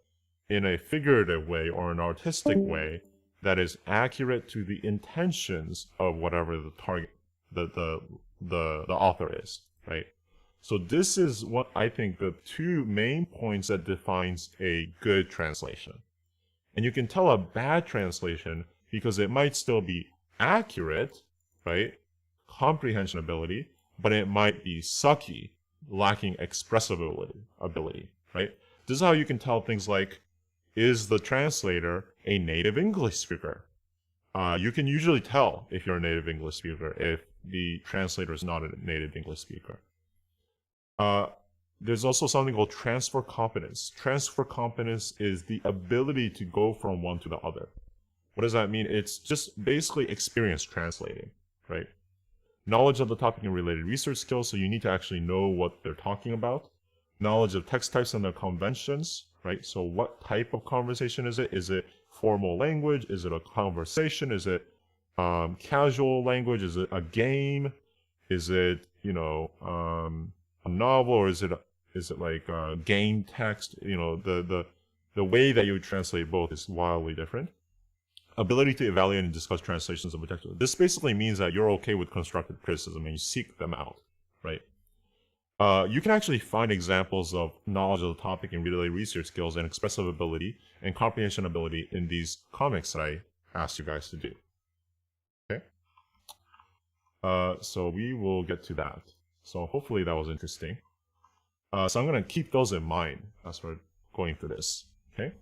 in a figurative way or an artistic way that is accurate to the intentions of whatever the target, the author is, right? So this is what I think the 2 main points that defines a good translation. And you can tell a bad translation because it might still be accurate, right? Comprehension ability, but it might be sucky, lacking expressive ability, right? This is how you can tell things like, is the translator a native English speaker? You can usually tell if you're a native English speaker if the translator is not a native English speaker. There's also something called transfer competence. Transfer competence is the ability to go from one to the other. What does that mean? It's just basically experience translating, right? Knowledge of the topic and related research skills, so you need to actually know what they're talking about. Knowledge of text types and their conventions, right? So what type of conversation is it? Is it formal language? Is it a conversation? Is it casual language? Is it a game? Is it, a novel, or is it like game text? The way that you would translate both is wildly different. Ability to evaluate and discuss translations of a text. This basically means that you're okay with constructive criticism and you seek them out, right? You can actually find examples of knowledge of the topic and related research skills and expressive ability and comprehension ability in these comics that I asked you guys to do. Okay? So we will get to that. So hopefully that was interesting. So I'm going to keep those in mind as we're going through this. Okay?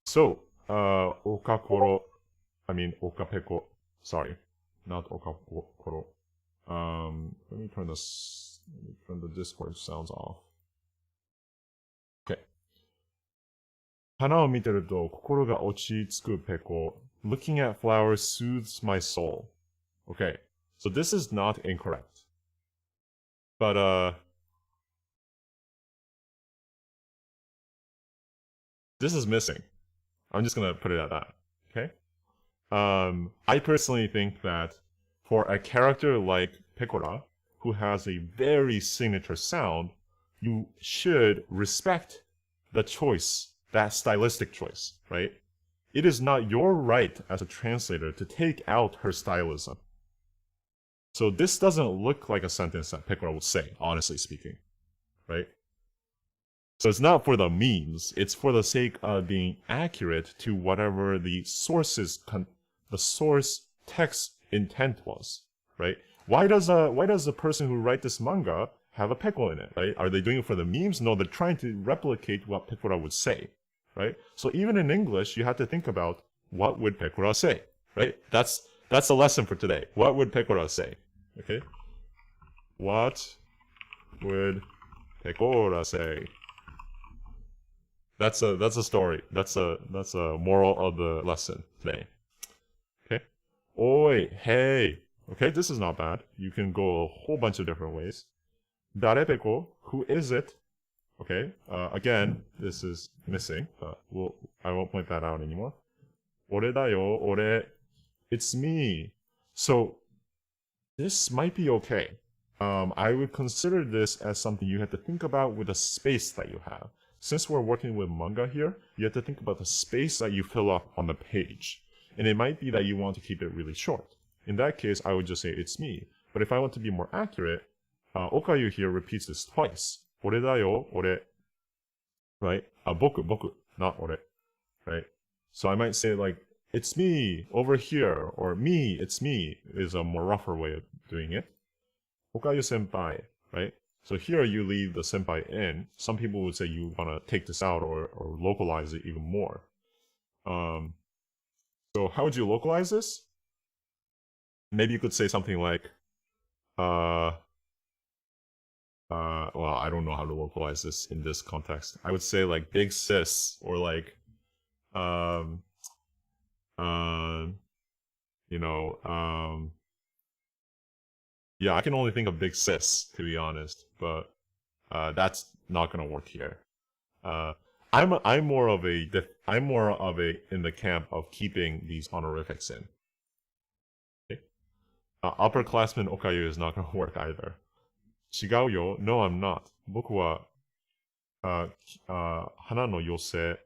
So, Okapeko, sorry, not Okapeko. Let me turn the Discord sounds off. Okay. 花を見てると心が落ち着くペコ。Looking at flowers soothes my soul. Okay, so this is not incorrect. But, this is missing. I'm just gonna put it at that, okay? I personally think that for a character like Pecora, who has a very signature sound, you should respect the choice, that stylistic choice, right? It is not your right as a translator to take out her stylism. So this doesn't look like a sentence that Pecora would say, honestly speaking, right? So it's not for the memes, it's for the sake of being accurate to whatever the source text intent was, right? Why does the person who write this manga have a Peko in it, right? Are they doing it for the memes? No, they're trying to replicate what Pecora would say, right? So even in English, you have to think about what would Pecora say, right? That's a lesson for today. What would Pecora say? Okay? What would Pecora say? That's a story. That's a moral of the lesson today. Okay? Oi, hey. Okay, this is not bad. You can go a whole bunch of different ways. Dare Peko, who is it? Okay, again, this is missing, but I won't point that out anymore. Ore da yo, ore. It's me. So, this might be okay. I would consider this as something you have to think about with the space that you have. Since we're working with manga here, you have to think about the space that you fill up on the page. And it might be that you want to keep it really short. In that case, I would just say it's me. But if I want to be more accurate, Okayu here repeats this twice. Ore da yo, ore. Right? Boku, not ore. Right? So I might say like, it's me, over here, or me, it's me, is a more rougher way of doing it. Okayu senpai, right? So here you leave the senpai in. Some people would say you want to take this out or localize it even more. So how would you localize this? Maybe you could say something like, well, I don't know how to localize this in this context. I would say like big sis, or like, yeah, I can only think of big sis, to be honest, but that's not gonna work here. I'm more of a in the camp of keeping these honorifics in. Okay? Upperclassman Okayu is not gonna work either. Shigao yo? No, I'm not. Boku wa hana no yose.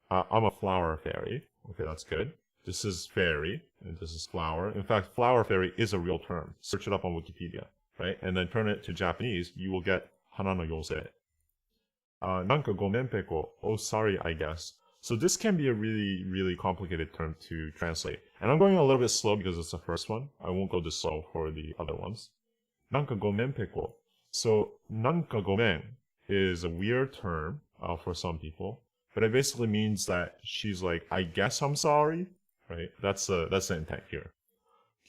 I'm a flower fairy. Okay, that's good. This is fairy, and this is flower. In fact, flower fairy is a real term. Search it up on Wikipedia, right? And then turn it to Japanese, you will get hana no yose. Nanka gomen peko. Oh, sorry, I guess. So this can be a really, really complicated term to translate. And I'm going a little bit slow because it's the first one. I won't go this slow for the other ones. Nanka gomen peko. So, nanka gomen is a weird term for some people. But it basically means that she's like, I guess I'm sorry, right? That's the intent here.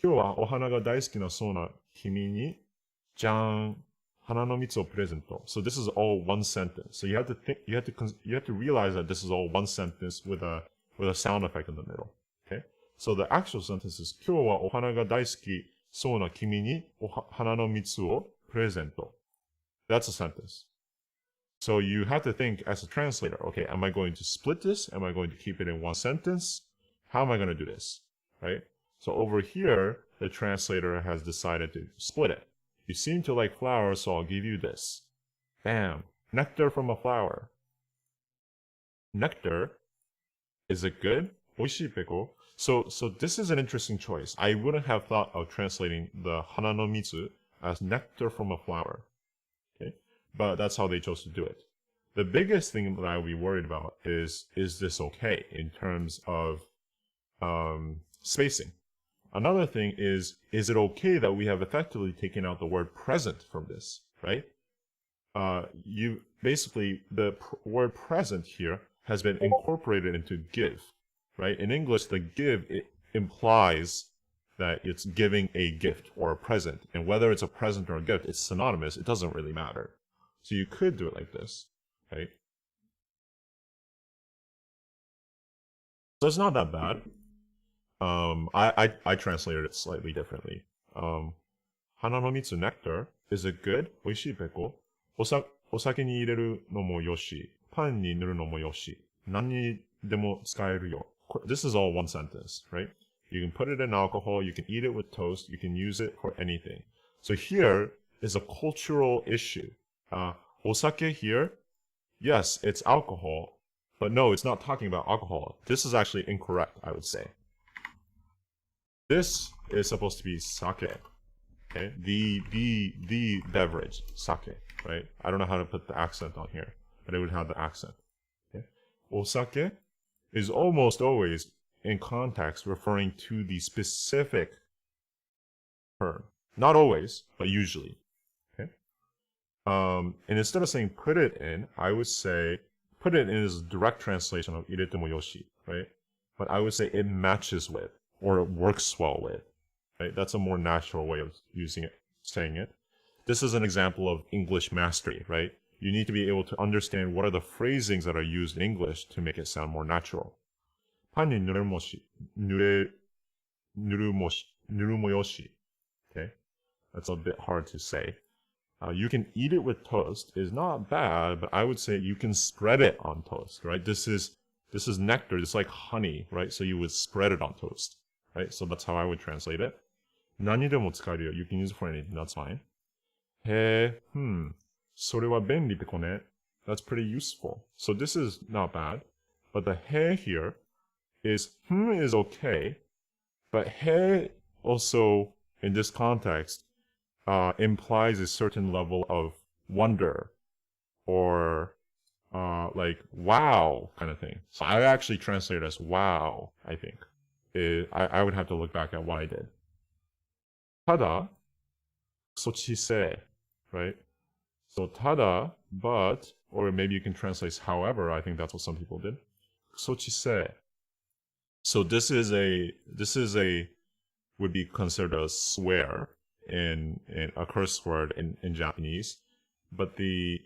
今日はお花が大好きなそうな君に、じゃん、花の蜜をプレゼント. So this is all one sentence. So you have to realize that this is all one sentence with a sound effect in the middle. Okay? So the actual sentence is 今日はお花が大好きそうな君に花の蜜をプレゼント. That's a sentence. So you have to think as a translator, okay, am I going to split this? Am I going to keep it in one sentence? How am I going to do this? Right? So over here, the translator has decided to split it. You seem to like flowers, so I'll give you this. Bam! Nectar from a flower. Nectar? Is it good? Oishii peko. So this is an interesting choice. I wouldn't have thought of translating the hana no mitsu as nectar from a flower. Okay? But that's how they chose to do it. The biggest thing that I would be worried about is this okay in terms of spacing? Another thing is it okay that we have effectively taken out the word present from this, right? You basically, the word present here has been incorporated into give, right? In English, the give, it implies that it's giving a gift or a present. And whether it's a present or a gift, it's synonymous. It doesn't really matter. So you could do it like this, right? So it's not that bad. I translated it slightly differently. Hananomitsu nectar, is it good? 美味しいペコ。お酒に入れるのもよし、パンに塗るのもよし、何にでも使えるよ。This is all one sentence, right? You can put it in alcohol, you can eat it with toast, you can use it for anything. So here is a cultural issue. Osake here, yes, it's alcohol, but no, it's not talking about alcohol. This is actually incorrect, I would say. This is supposed to be sake. Okay, the beverage, sake, right? I don't know how to put the accent on here, but it would have the accent. Okay? Osake is almost always in context referring to the specific term. Not always, but usually. Okay? And instead of saying put it in, I would say put it in is a direct translation of irete mo yoshi, right? But I would say it matches with, or it works well with. Right? That's a more natural way of using it, saying it. This is an example of English mastery, right? You need to be able to understand what are the phrasings that are used in English to make it sound more natural. パンに塗るもよし. Okay? That's a bit hard to say. You can eat it with toast is not bad, but I would say you can spread it on toast, right? This is nectar, it's like honey, right? So you would spread it on toast, right? So that's how I would translate it. 何にでも使えるよ. You can use it for anything, that's fine. へえ、それは便利ペコね. That's pretty useful. So this is not bad. But the he here is okay. But he also, in this context, implies a certain level of wonder or like wow kind of thing. So I actually translate it as wow, I think. I would have to look back at what I did. ただ、そちせ, right? So ただ, but, or maybe you can translate however, I think that's what some people did. そちせ. So this is a, would be considered a swear in a curse word in Japanese. But it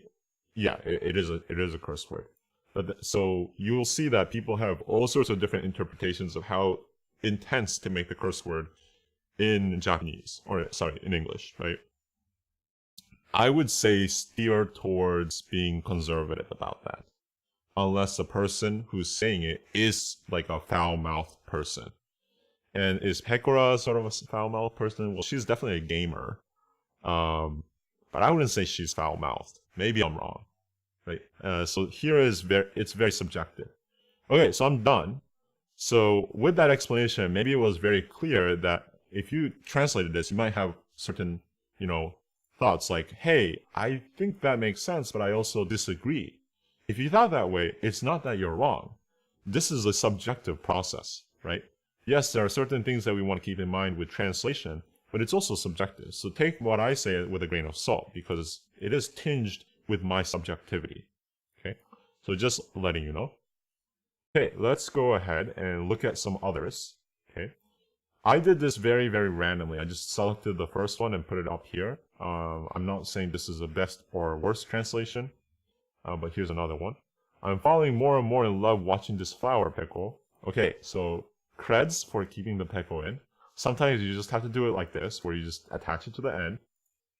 is a curse word. But so you'll see that people have all sorts of different interpretations of how intense to make the curse word in Japanese, or sorry, in English, right? I would say steer towards being conservative about that. Unless the person who's saying it is like a foul-mouthed person. And is Pekora sort of a foul-mouthed person? Well, she's definitely a gamer. But I wouldn't say she's foul-mouthed. Maybe I'm wrong. Right? So here it's very subjective. Okay, so I'm done. So with that explanation, maybe it was very clear that if you translated this, you might have certain, thoughts like, hey, I think that makes sense, but I also disagree. If you thought that way, it's not that you're wrong. This is a subjective process, right? Yes, there are certain things that we want to keep in mind with translation, but it's also subjective. So take what I say with a grain of salt, because it is tinged with my subjectivity. Okay? So just letting you know. Okay, let's go ahead and look at some others. Okay? I did this very, very randomly. I just selected the first one and put it up here. I'm not saying this is the best or worst translation, but here's another one. I'm falling more and more in love watching this flower, Peko. Okay, so creds for keeping the Peko in. Sometimes you just have to do it like this, where you just attach it to the end.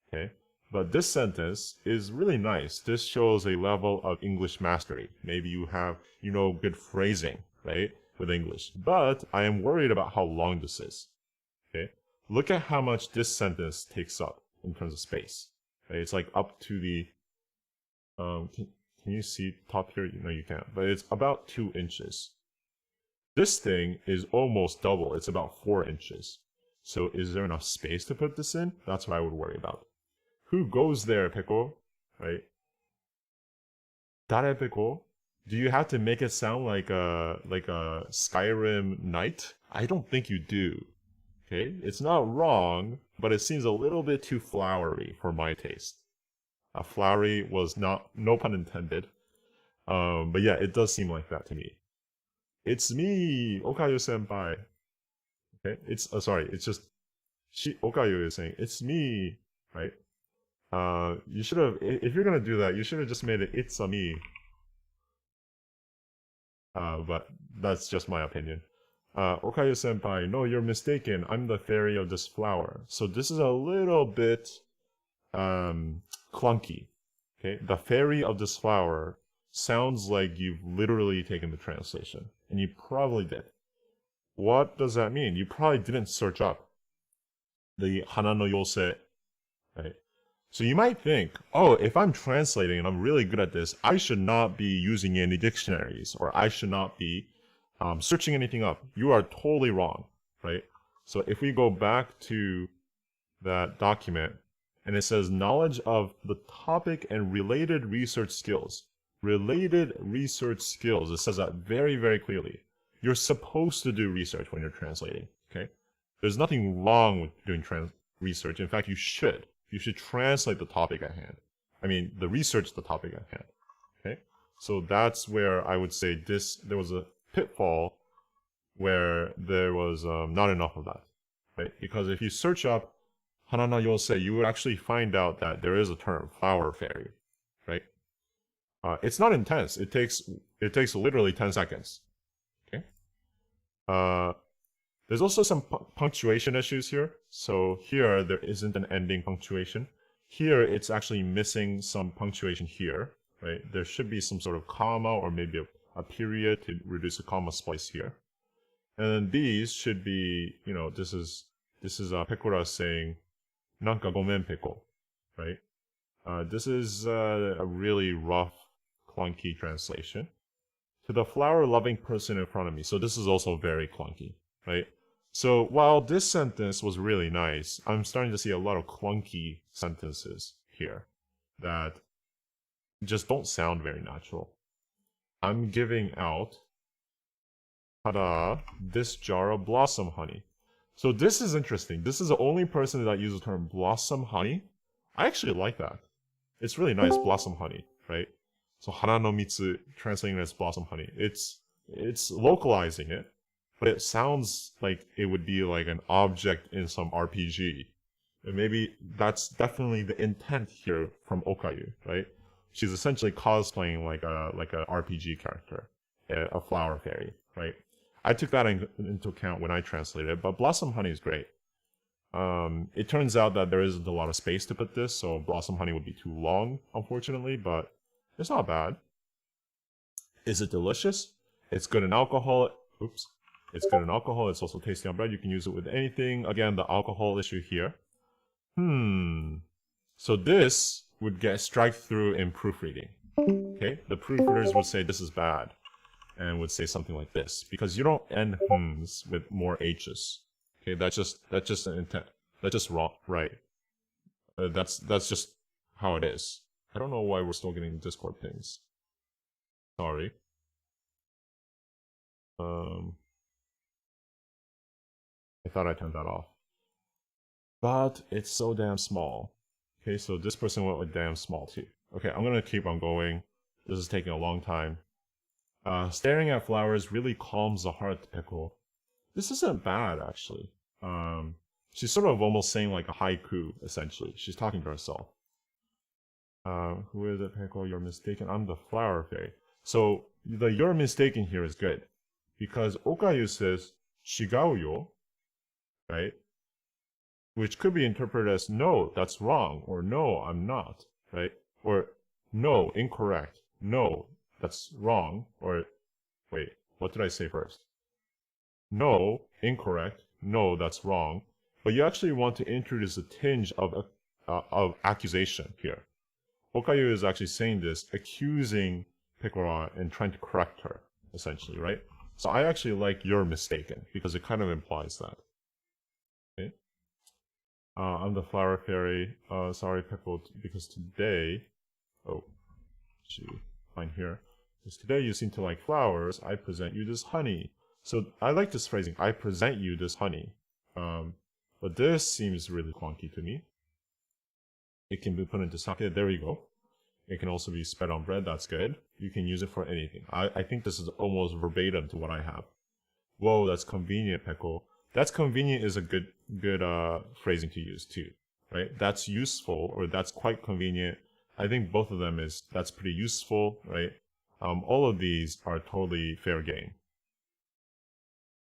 Okay, but this sentence is really nice. This shows a level of English mastery. Maybe you have, good phrasing, right, with English. But I am worried about how long this is. Okay, look at how much this sentence takes up in terms of space. Okay? It's like up to the, can you see top here? No, you can't. But it's about 2 inches. This thing is almost double. It's about 4 inches. So is there enough space to put this in? That's what I would worry about. Who goes there, Peko? Right? Dare Peko? Do you have to make it sound like a Skyrim knight? I don't think you do. Okay? It's not wrong, but it seems a little bit too flowery for my taste. Flowery was no pun intended. But yeah, it does seem like that to me. It's me, Okayo senpai. Okay? It's just Okayo is saying, it's me, right? You should have, if you're gonna do that, you should have just made it, it's a me. But that's just my opinion. Okayu senpai, no, you're mistaken. I'm the fairy of this flower. So this is a little bit clunky. Okay, the fairy of this flower sounds like you've literally taken the translation, and you probably did. What does that mean? You probably didn't search up the hana no yose, right? So you might think, oh, if I'm translating and I'm really good at this, I should not be using any dictionaries, or I should not be searching anything up. You are totally wrong, right? So if we go back to that document, and it says knowledge of the topic and related research skills. Related research skills. It says that very, very clearly. You're supposed to do research when you're translating, okay? There's nothing wrong with doing research. In fact, you should. You should translate the topic at hand. I mean, the research the topic at hand, okay? So that's where I would say there was a pitfall where there was not enough of that, right? Because if you search up Hanana Yosei, you would actually find out that there is a term, flower fairy, right? It's not intense. It takes literally 10 seconds, okay? There's also some punctuation issues here. So here, there isn't an ending punctuation. Here, it's actually missing some punctuation here, right? There should be some sort of comma or maybe a period to reduce a comma splice here. And then these should be, you know, this is Pekora saying, Nanka gomen peko, right? This is a really rough, clunky translation. To the flower-loving person in front of me. So this is also very clunky, right? So while this sentence was really nice, I'm starting to see a lot of clunky sentences here that just don't sound very natural. I'm giving out, tada, this jar of blossom honey. So this is interesting. This is the only person that uses the term blossom honey. I actually like that. It's really nice, blossom honey, right? So hana no mitsu, translating it as blossom honey. It's localizing it, but it sounds like it would be like an object in some RPG. And maybe that's definitely the intent here from Okayu, right? She's essentially cosplaying like a RPG character, a flower fairy, right? I took that into account when I translated it, but Blossom Honey is great. It turns out that there isn't a lot of space to put this, so Blossom Honey would be too long, unfortunately, but it's not bad. Is it delicious? It's good in alcohol. Oops. It's good in alcohol. It's also tasty on bread. You can use it with anything. Again, the alcohol issue here. So this would get strike through in proofreading. Okay? The proofreaders would say this is bad. And would say something like this, because you don't end hms with more h's. Okay, that's just an intent. That's just wrong, right? That's just how it is. I don't know why we're still getting Discord pings. Sorry. I thought I turned that off, but it's so damn small. Okay, so this person went with damn small too. Okay, I'm gonna keep on going. This is taking a long time. Staring at flowers really calms the heart, Pickle. This isn't bad, actually. She's sort of almost saying like a haiku, essentially. She's talking to herself. Who is it, Pickle? You're mistaken. I'm the flower fairy. So, the you're mistaken here is good. Because Okayu says, shigao yo, right? Which could be interpreted as, no, that's wrong. Or, no, I'm not, right? Or, no, incorrect. No, that's wrong. Or, wait, what did I say first? No, incorrect. No, that's wrong. But you actually want to introduce a tinge of accusation here. Okayu is actually saying this, accusing Pekora and trying to correct her, essentially, right? So I actually like you're mistaken, because it kind of implies that. Okay? I'm the flower fairy. Sorry, Pekora, because today... Oh, actually, fine here. Because today you seem to like flowers, I present you this honey. So I like this phrasing, I present you this honey. But this seems really clunky to me. It can be put into sake, there you go. It can also be spread on bread, that's good. You can use it for anything. I think this is almost verbatim to what I have. Whoa, that's convenient, Peko. That's convenient is a good phrasing to use too, right? That's useful, or that's quite convenient. I think both of them that's pretty useful, right? all of these are totally fair game.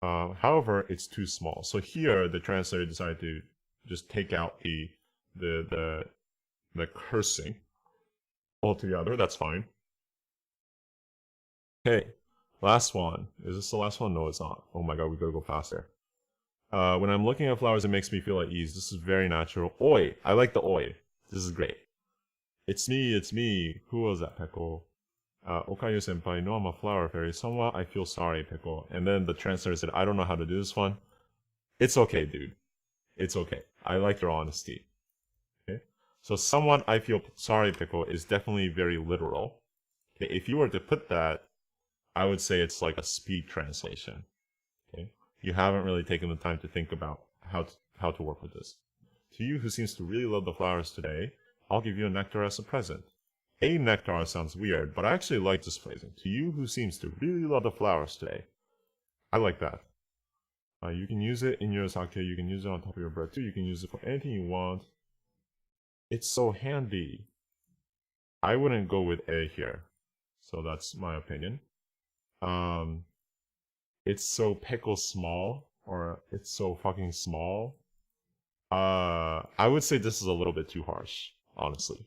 However, it's too small. So here, the translator decided to just take out the cursing altogether. That's fine. Okay, last one. Is this the last one? No, it's not. Oh my god, we gotta go faster. When I'm looking at flowers, it makes me feel at ease. This is very natural. Oi! I like the oi. This is great. It's me. Who was that, Peko? Okayu senpai, no, I'm a flower fairy. Somewhat I feel sorry, Peko. And then the translator said, I don't know how to do this one. It's okay, dude. It's okay. I like your honesty. Okay? So somewhat I feel sorry, Peko is definitely very literal. Okay? If you were to put that, I would say it's like a speed translation. Okay? You haven't really taken the time to think about how to work with this. To you who seems to really love the flowers today, I'll give you a nectar as a present. A nectar sounds weird, but I actually like this phrasing. To you who seems to really love the flowers today. I like that. You can use it in your sake, you can use it on top of your bread too, you can use it for anything you want. It's so handy. I wouldn't go with A here. So that's my opinion. It's so pickle small, or it's so fucking small. I would say this is a little bit too harsh, honestly.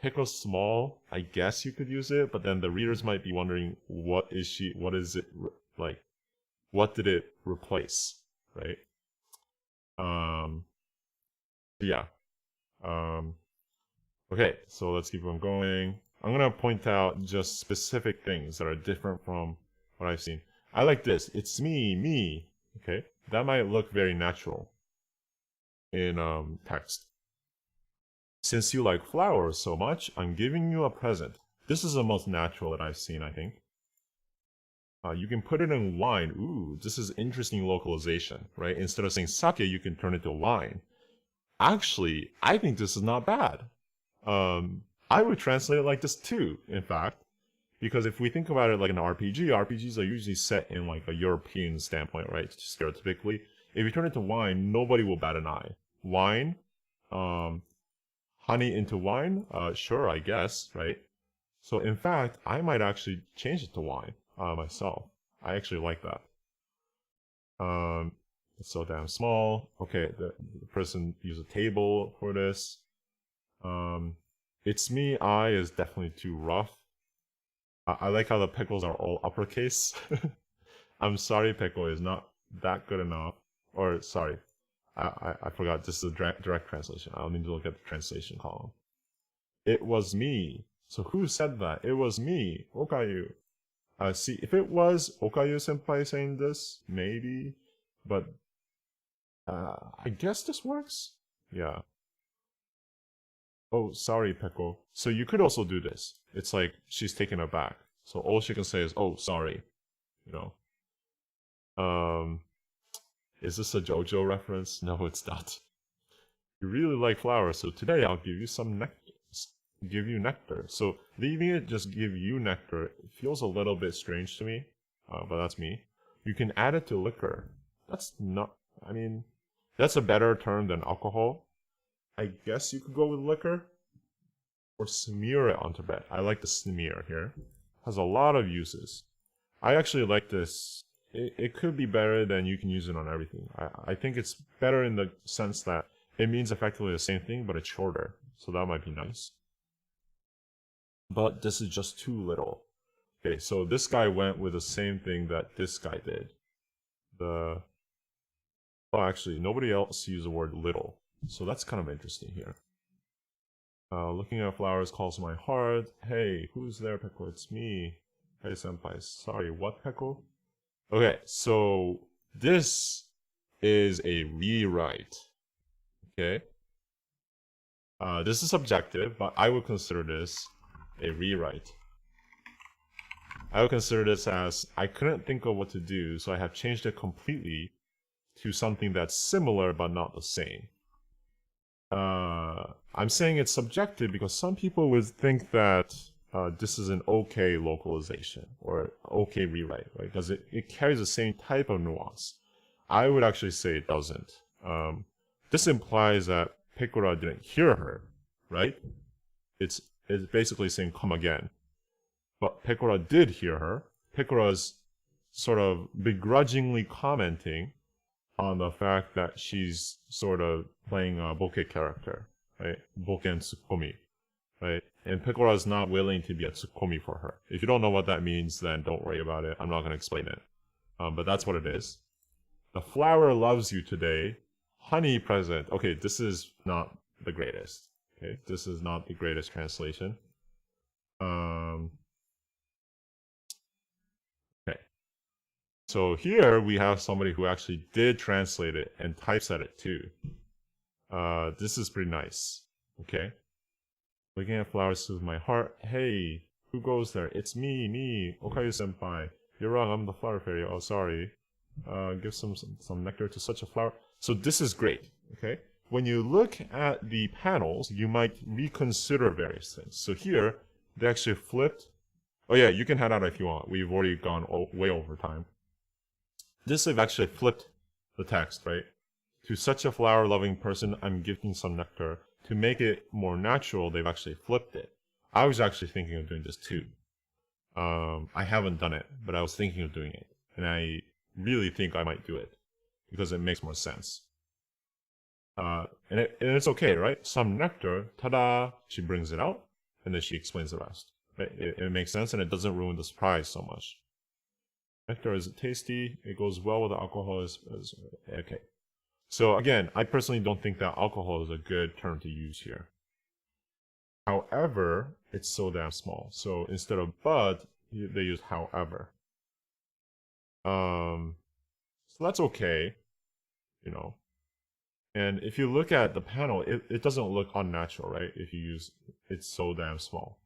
Pickle small, I guess you could use it, but then the readers might be wondering, what is it, like, what did it replace, right? Yeah. Okay, so let's keep on going. I'm gonna point out just specific things that are different from what I've seen. I like this. It's me. Okay, that might look very natural in text. Since you like flowers so much, I'm giving you a present. This is the most natural that I've seen, I think. You can put it in wine. Ooh, this is interesting localization, right? Instead of saying sake, you can turn it to wine. Actually, I think this is not bad. I would translate it like this too, in fact. Because if we think about it like an RPG, RPGs are usually set in like a European standpoint, right? Stereotypically. If you turn it to wine, nobody will bat an eye. Wine, honey into wine? Sure, I guess, right? So in fact, I might actually change it to wine myself. I actually like that. It's so damn small. Okay, the person used a table for this. It's me, I is definitely too rough. I like how the pickles are all uppercase. I'm sorry, pickle is not that good enough. Or, sorry. I forgot, this is a direct translation. I'll need to look at the translation column. It was me. So who said that? It was me, Okayu. See, if it was Okayu senpai saying this, maybe. But, I guess this works? Yeah. Oh, sorry, Peko. So you could also do this. It's like, she's taken aback. So all she can say is, oh, sorry. You know. Is this a JoJo reference? No, it's not. You really like flowers, so today I'll give you some nectar. So leaving it just give you nectar feels a little bit strange to me, but that's me. You can add it to liquor. That's not, I mean, that's a better term than alcohol. I guess you could go with liquor. Or smear it onto bread. I like the smear here. Has a lot of uses. I actually like this. It could be better than you can use it on everything. I think it's better in the sense that it means effectively the same thing, but it's shorter. So that might be nice. But this is just too little. Okay, so this guy went with the same thing that this guy did. Oh, actually, nobody else used the word little. So that's kind of interesting here. Looking at flowers calls my heart. Hey, who's there, Peko? It's me. Hey, senpai. Sorry, what, Peko? Okay, so this is a rewrite. Okay? This is subjective, but I would consider this a rewrite. I would consider this as, I couldn't think of what to do, so I have changed it completely to something that's similar but not the same. I'm saying it's subjective because some people would think that this is an okay localization or okay rewrite, right? Because it carries the same type of nuance. I would actually say it doesn't. This implies that Pekora didn't hear her, right? It's is basically saying come again. But Pecora did hear her. Pecora's sort of begrudgingly commenting on the fact that she's sort of playing a bokeh character, right? Boken tsukomi, right? And Pecora is not willing to be a tsukomi for her. If you don't know what that means, then don't worry about it. I'm not going to explain it. But that's what it is. The flower loves you today. Honey present. Okay, this is not the greatest. Okay, this is not the greatest translation. Okay. So here we have somebody who actually did translate it and typeset it too. This is pretty nice. Okay. Looking at flowers with my heart. Hey, who goes there? It's me, Okayu-senpai. You're wrong, I'm the flower fairy. Oh, sorry. Give some nectar to such a flower. So this is great, okay? When you look at the panels, you might reconsider various things. So here, they actually flipped. Oh yeah, you can head out if you want. We've already gone way over time. This they've actually flipped the text, right? To such a flower-loving person, I'm gifting some nectar. To make it more natural, they've actually flipped it. I was actually thinking of doing this too. I haven't done it, but I was thinking of doing it. And I really think I might do it. Because it makes more sense. And it's okay, right? Some nectar, ta-da, she brings it out, and then she explains the rest. Right? It makes sense, and it doesn't ruin the surprise so much. Nectar, is it tasty? It goes well with the alcohol. Okay. So again, I personally don't think that alcohol is a good term to use here. However, it's so damn small. So instead of but, they use however. So that's okay, you know. And if you look at the panel, it doesn't look unnatural, right? If you use it's so damn small.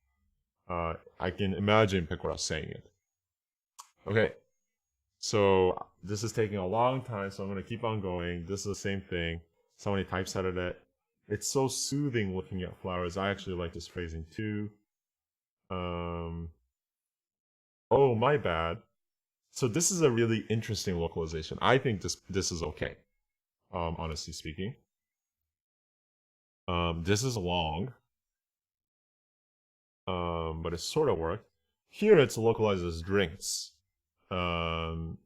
I can imagine Pecora saying it. Okay. So this is taking a long time, so I'm going to keep on going. This is the same thing. Somebody typesetted it. It's so soothing looking at flowers. I actually like this phrasing too. Oh, my bad. So this is a really interesting localization. I think this is okay. Honestly speaking. This is long. But it sort of worked. Here it's localized as drinks.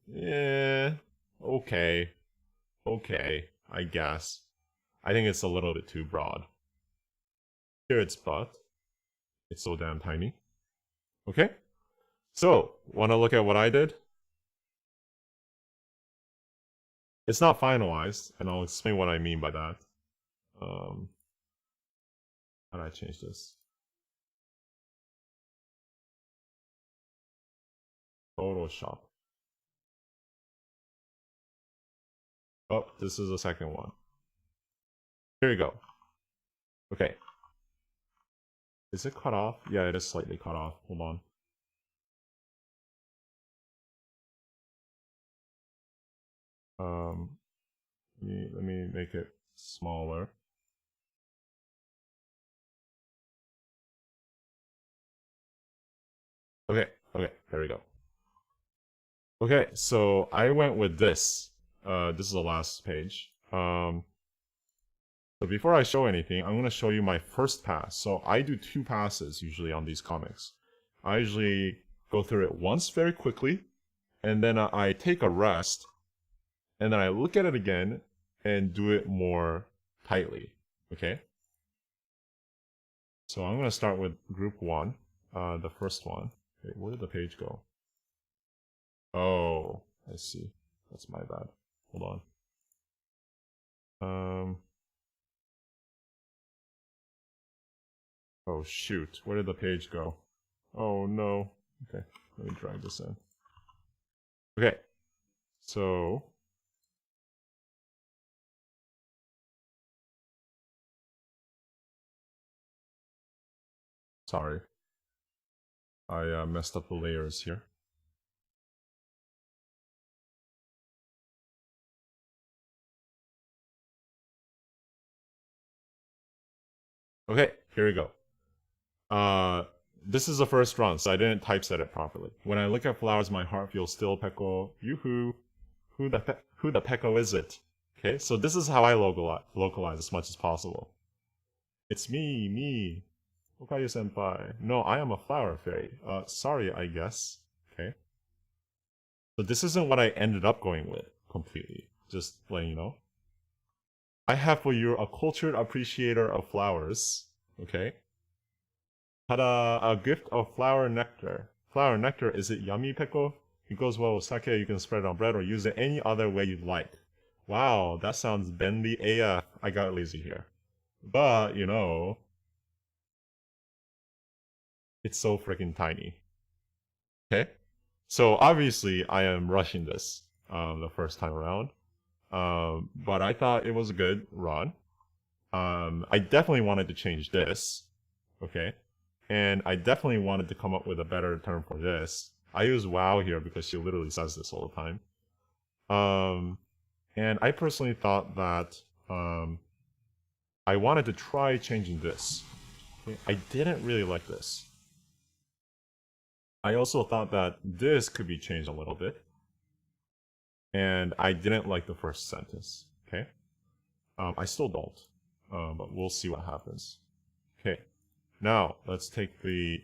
Yeah, okay, I guess. I think it's a little bit too broad. Here it's but. It's so damn tiny. Okay? So, wanna look at what I did? It's not finalized, and I'll explain what I mean by that. How do I change this? Photoshop. Oh, this is the second one. Here we go. Okay. Is it cut off? Yeah, it is slightly cut off. Hold on. Let me make it smaller. Okay, there we go. Okay, so I went with this. This is the last page. So before I show anything, I'm going to show you my first pass. So I do 2 passes usually on these comics. I usually go through it once very quickly, and then I take a rest, and then I look at it again and do it more tightly. Okay? So I'm going to start with group 1, the first one. Wait, where did the page go? Oh, I see. That's my bad. Hold on. Oh shoot, where did the page go? Oh no. Okay, let me drag this in. Okay, so... Sorry. I messed up the layers here. Okay, here we go. This is the first run, so I didn't typeset it properly. When I look at flowers, my heart feels still. Peko, yoo-hoo. Who the Peko is it? Okay, so this is how I localize as much as possible. It's me. Okayu-senpai. No, I am a flower fairy. Sorry, I guess. Okay. So this isn't what I ended up going with completely. Just letting you know. I have for you a cultured appreciator of flowers. Okay. Had a gift of flower nectar. Flower nectar, is it yummy, Peko? It goes well with sake, you can spread it on bread or use it any other way you'd like. Wow, that sounds bendy AF. I got lazy here. But, you know, it's so freaking tiny. Okay? So obviously I am rushing this the first time around. But I thought it was a good run. I definitely wanted to change this. Okay? And I definitely wanted to come up with a better term for this. I use wow here because she literally says this all the time. And I personally thought that I wanted to try changing this. Okay? I didn't really like this. I also thought that this could be changed a little bit. And I didn't like the first sentence. Okay? I still don't. But we'll see what happens. Okay. Now, let's take the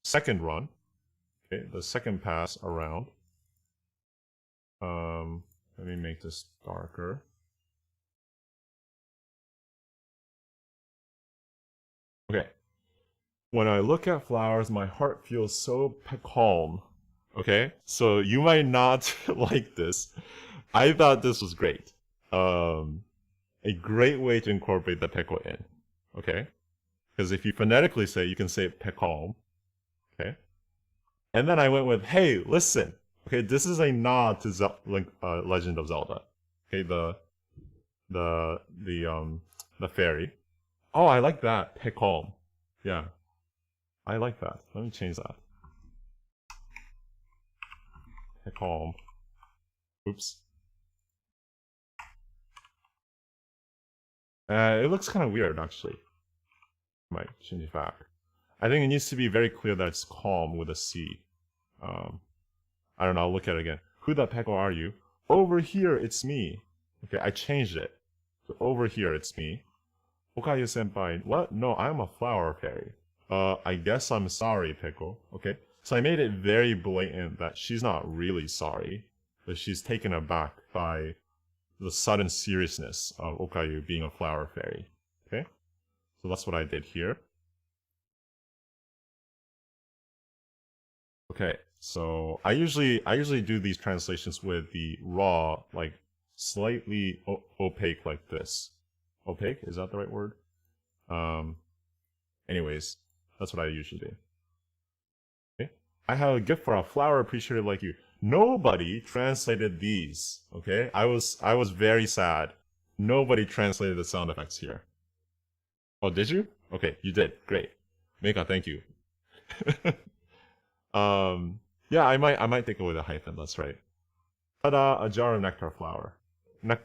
second run. Okay, the second pass around. Let me make this darker. Okay. When I look at flowers, my heart feels so calm. Okay? So you might not like this. I thought this was great. A great way to incorporate the peko in. Okay? Because if you phonetically say it, you can say pekalm. Okay? And then I went with, hey, listen. Okay, this is a nod to Legend of Zelda. Okay, the fairy. Oh, I like that. Pekalm. Yeah. I like that. Let me change that. Pekalm. Oops. It looks kind of weird, actually. Might change it back. I think it needs to be very clear that it's calm with a C. I don't know, I'll look at it again. Who the peko are you? Over here, it's me. Okay, I changed it. So over here, it's me. Okayu-senpai. What? No, I'm a flower fairy. I guess I'm sorry, Peko. Okay, so I made it very blatant that she's not really sorry, but she's taken aback by the sudden seriousness of Okayu being a flower fairy. Okay, so that's what I did here. Okay, so I usually do these translations with the raw, like slightly opaque like this. Opaque, is that the right word? Anyways, that's what I usually do. Okay, I have a gift for a flower appreciator like you. Nobody translated these. Okay, I was very sad. Nobody translated the sound effects here. Oh, did you? Okay, you did. Great. Meika, thank you. Yeah, I might take away the hyphen, that's right. Ta-da, a jar of nectar flower.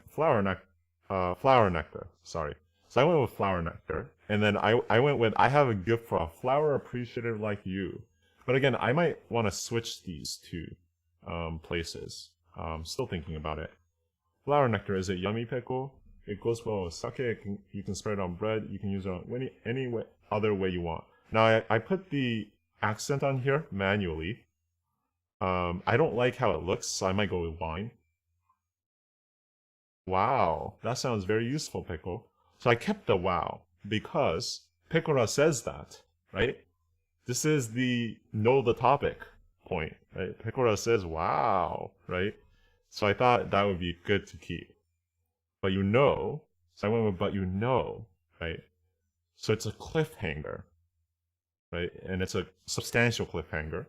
Flower nectar, sorry. So I went with flower nectar, and then I went with, I have a gift for a flower appreciative like you. But again, I might want to switch these two places. Still thinking about it. Flower nectar, is it yummy, Peko? It goes well with sake, you can spread it on bread, you can use it on any other way you want. Now, I put the accent on here manually. I don't like how it looks, so I might go with wine. Wow, that sounds very useful, Peko. So I kept the wow, because Pekora says that, right? This is the know the topic point, right? Pekora says wow, right? So I thought that would be good to keep. But you know, so I went with but you know, right? So it's a cliffhanger, right? And it's a substantial cliffhanger.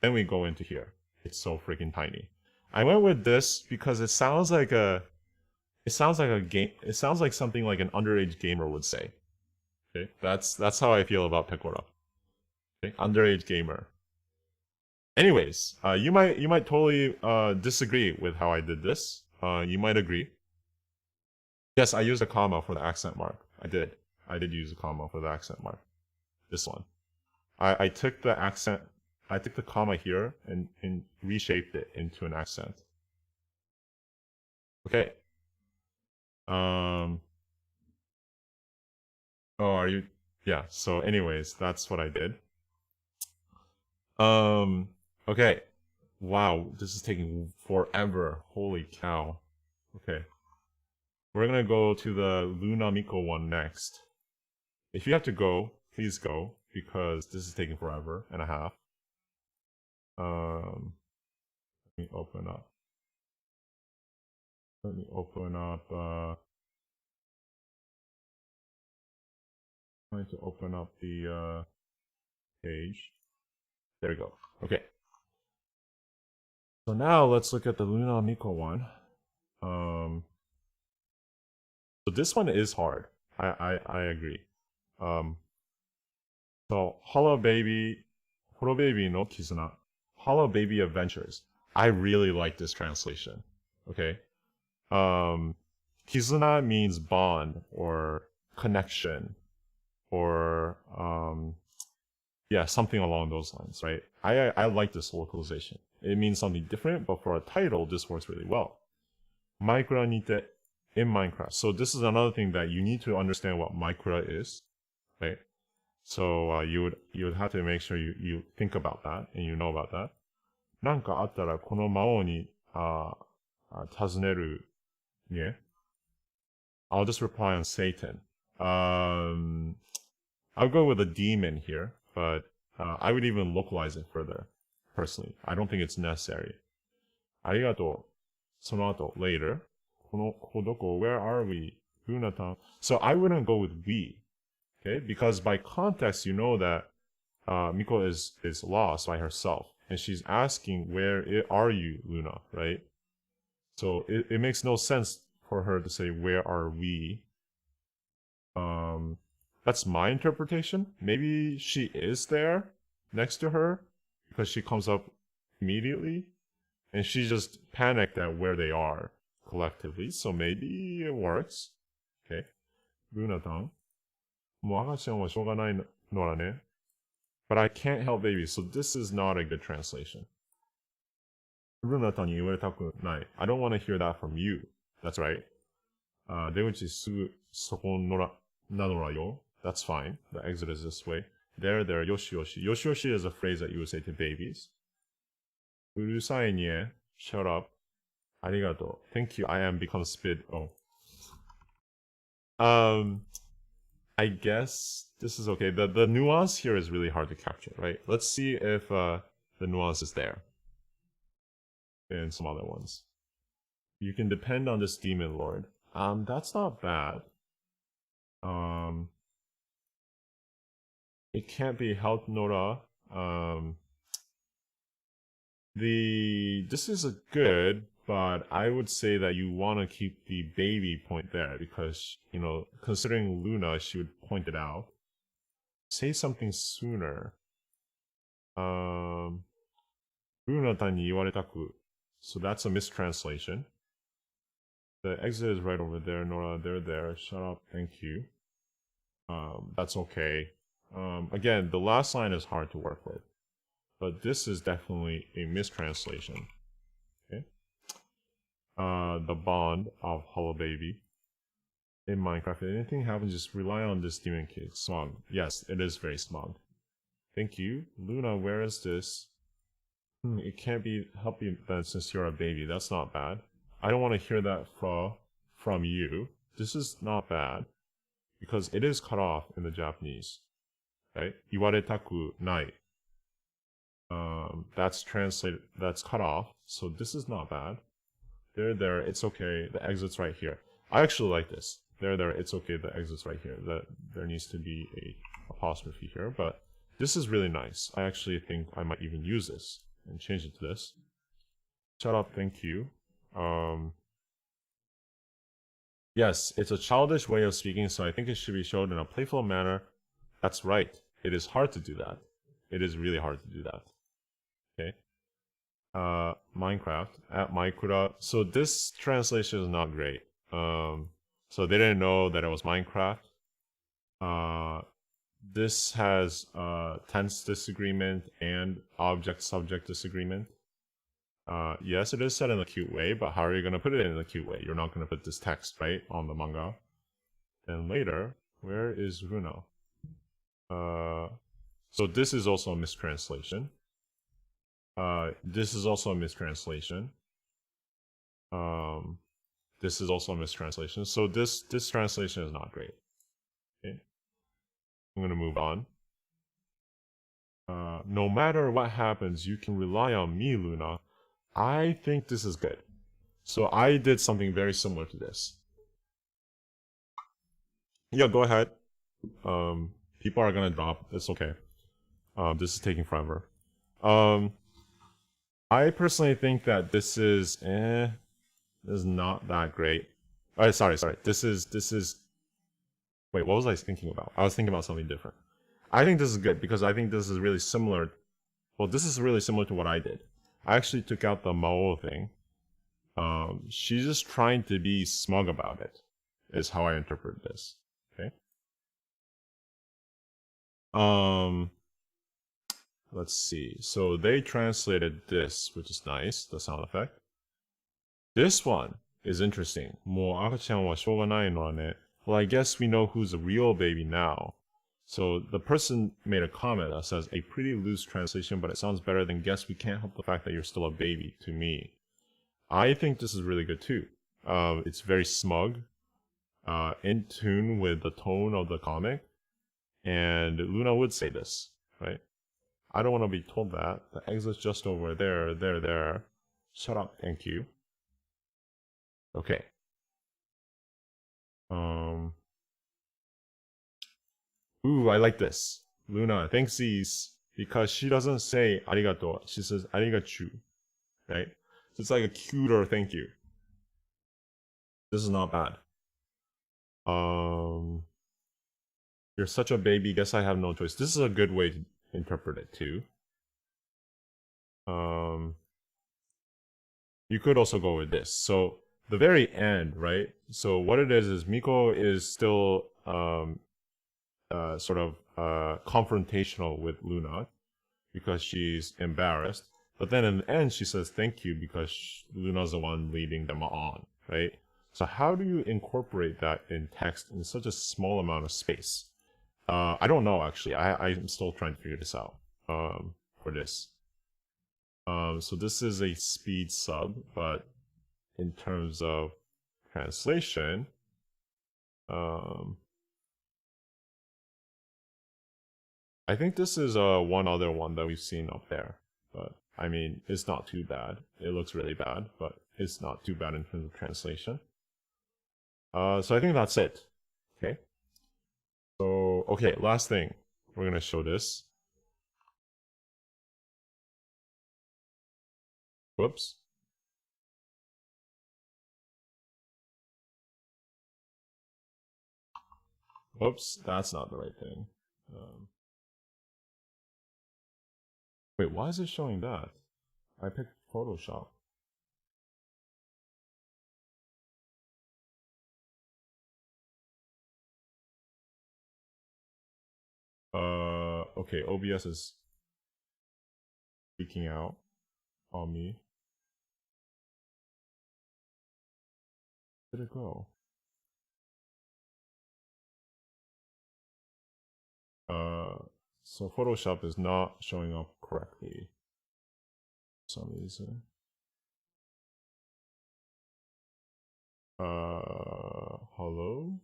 Then we go into here. It's so freaking tiny. I went with this because it sounds like a game. It sounds like something like an underage gamer would say. Okay, that's how I feel about Pekora. Okay, underage gamer. Anyways, you might totally disagree with how I did this. You might agree. Yes, I used a comma for the accent mark. I did use a comma for the accent mark. This one. I took the accent. I took the comma here and reshaped it into an accent. Okay. Oh, are you Yeah, so anyways, that's what I did. Okay. Wow, this is taking forever. Holy cow. Okay. We're gonna go to the Luna Miko one next. If you have to go, please go, because this is taking forever and a half. Let me open up. Trying to open up the page. There we go. Okay. So now let's look at the Luna Miko one. So this one is hard. I agree. So Hollow Baby no Kizuna. Hollow Baby Adventures. I really like this translation. Okay. Kizuna means bond or connection or yeah, something along those lines, right? I like this localization. It means something different, but for a title, this works really well. Minecraft nite in Minecraft. So this is another thing that you need to understand what Minecraft is, right? So you would have to make sure you think about that and you know about that. なんかあったらこの魔王に尋ねるね。I'll just reply on Satan. I'll go with a demon here, but I would even localize it further, personally. I don't think it's necessary. ありがとう。その後, later. こどこ, where are we? Lunatan. So I wouldn't go with we, okay? Because by context, you know that Miko is lost by herself. And she's asking, where are you, Luna, right? So it makes no sense for her to say, where are we? That's my interpretation. Maybe she is there next to her because she comes up immediately and she just panicked at where they are collectively. So maybe it works. Okay. Luna-tan. もう赤ちゃんはしょうがないのだね. But I can't help baby, so this is not a good translation. Luna-tan に言われたくない. I don't want to hear that from you. That's right. 出口すぐそこなのらよ. That's fine. The exit is this way. There, Yosshhh. Yosshhh is a phrase that you would say to babies. うるさいね. Shut up. ありがとう. Thank you. I am become spit. Oh. I guess this is okay. The nuance here is really hard to capture, right? Let's see if the nuance is there in some other ones. You can depend on this demon lord. That's not bad. It can't be helped Nora. This is a good, but I would say that you want to keep the baby point there because, you know, considering Luna, she would point it out. Say something sooner. Luna-tanに言われたく. So that's a mistranslation. The exit is right over there, Nora. They're there. Shut up. Thank you. That's okay. Again, the last line is hard to work with. But this is definitely a mistranslation. Okay. The bond of Hollow Baby. In Minecraft, if anything happens, just rely on this demon kid. Smog. Yes, it is very smog. Thank you. Luna, where is this? It can't be helping then since you're a baby. That's not bad. I don't want to hear that from you. This is not bad. Because it is cut off in the Japanese. Right? 言われたくない. That's translated, that's cut off. So this is not bad. There, it's okay. The exit's right here. I actually like this. There, it's okay. The exit's right here. There needs to be a apostrophe here, but this is really nice. I actually think I might even use this and change it to this. Shut up, thank you. Yes, it's a childish way of speaking, so I think it should be shown in a playful manner. That's right. It is hard to do that. It is really hard to do that. Okay. Minecraft at Minecraft. So this translation is not great. So they didn't know that it was Minecraft. This has tense disagreement and object-subject disagreement. Yes, it is said in a cute way, but how are you going to put it in a cute way? You're not going to put this text, right, on the manga. Then later, where is Runo? So this is also a mistranslation. This is also a mistranslation. This is also a mistranslation. So this translation is not great. Okay. I'm gonna move on. No matter what happens, you can rely on me, Luna. I think this is good. So I did something very similar to this. Yeah, go ahead. People are gonna drop. It's okay. This is taking forever. I personally think that this is not that great. Sorry. This is. Wait, what was I thinking about? I was thinking about something different. I think this is good because I think this is really similar. Well, this is really similar to what I did. I actually took out the Mao thing. She's just trying to be smug about it, is how I interpret this. Okay. Let's see. So they translated this, which is nice, the sound effect. This one is interesting. もう赤ちゃんはしょうがないのはね. Well, I guess we know who's a real baby now. So the person made a comment that says, a pretty loose translation, but it sounds better than guess we can't help the fact that you're still a baby to me. I think this is really good too. It's very smug, in tune with the tone of the comic. And Luna would say this, right? I don't want to be told that. The exit's just over there, there. Shut up, thank you. Okay. Ooh, I like this. Luna thanks these because she doesn't say arigato. She says arigachu, right? So it's like a cuter thank you. This is not bad. You're such a baby. Guess I have no choice. This is a good way to interpret it too. You could also go with this. So the very end, right? So what it is Miko is still sort of confrontational with Luna because she's embarrassed. But then in the end, she says thank you because Luna's the one leading them on, right? So how do you incorporate that in text in such a small amount of space? I don't know, actually. I'm still trying to figure this out for this. So this is a speed sub, but in terms of translation, I think this is one other one that we've seen up there, but I mean, it's not too bad. It looks really bad, but it's not too bad in terms of translation. So I think that's it. Okay. So, okay, last thing. We're gonna show this. Whoops. Whoops, that's not the right thing. Wait, why is it showing that? I picked Photoshop. Okay, OBS is freaking out on me. Where did it go? So Photoshop is not showing up correctly for some reason. Hello?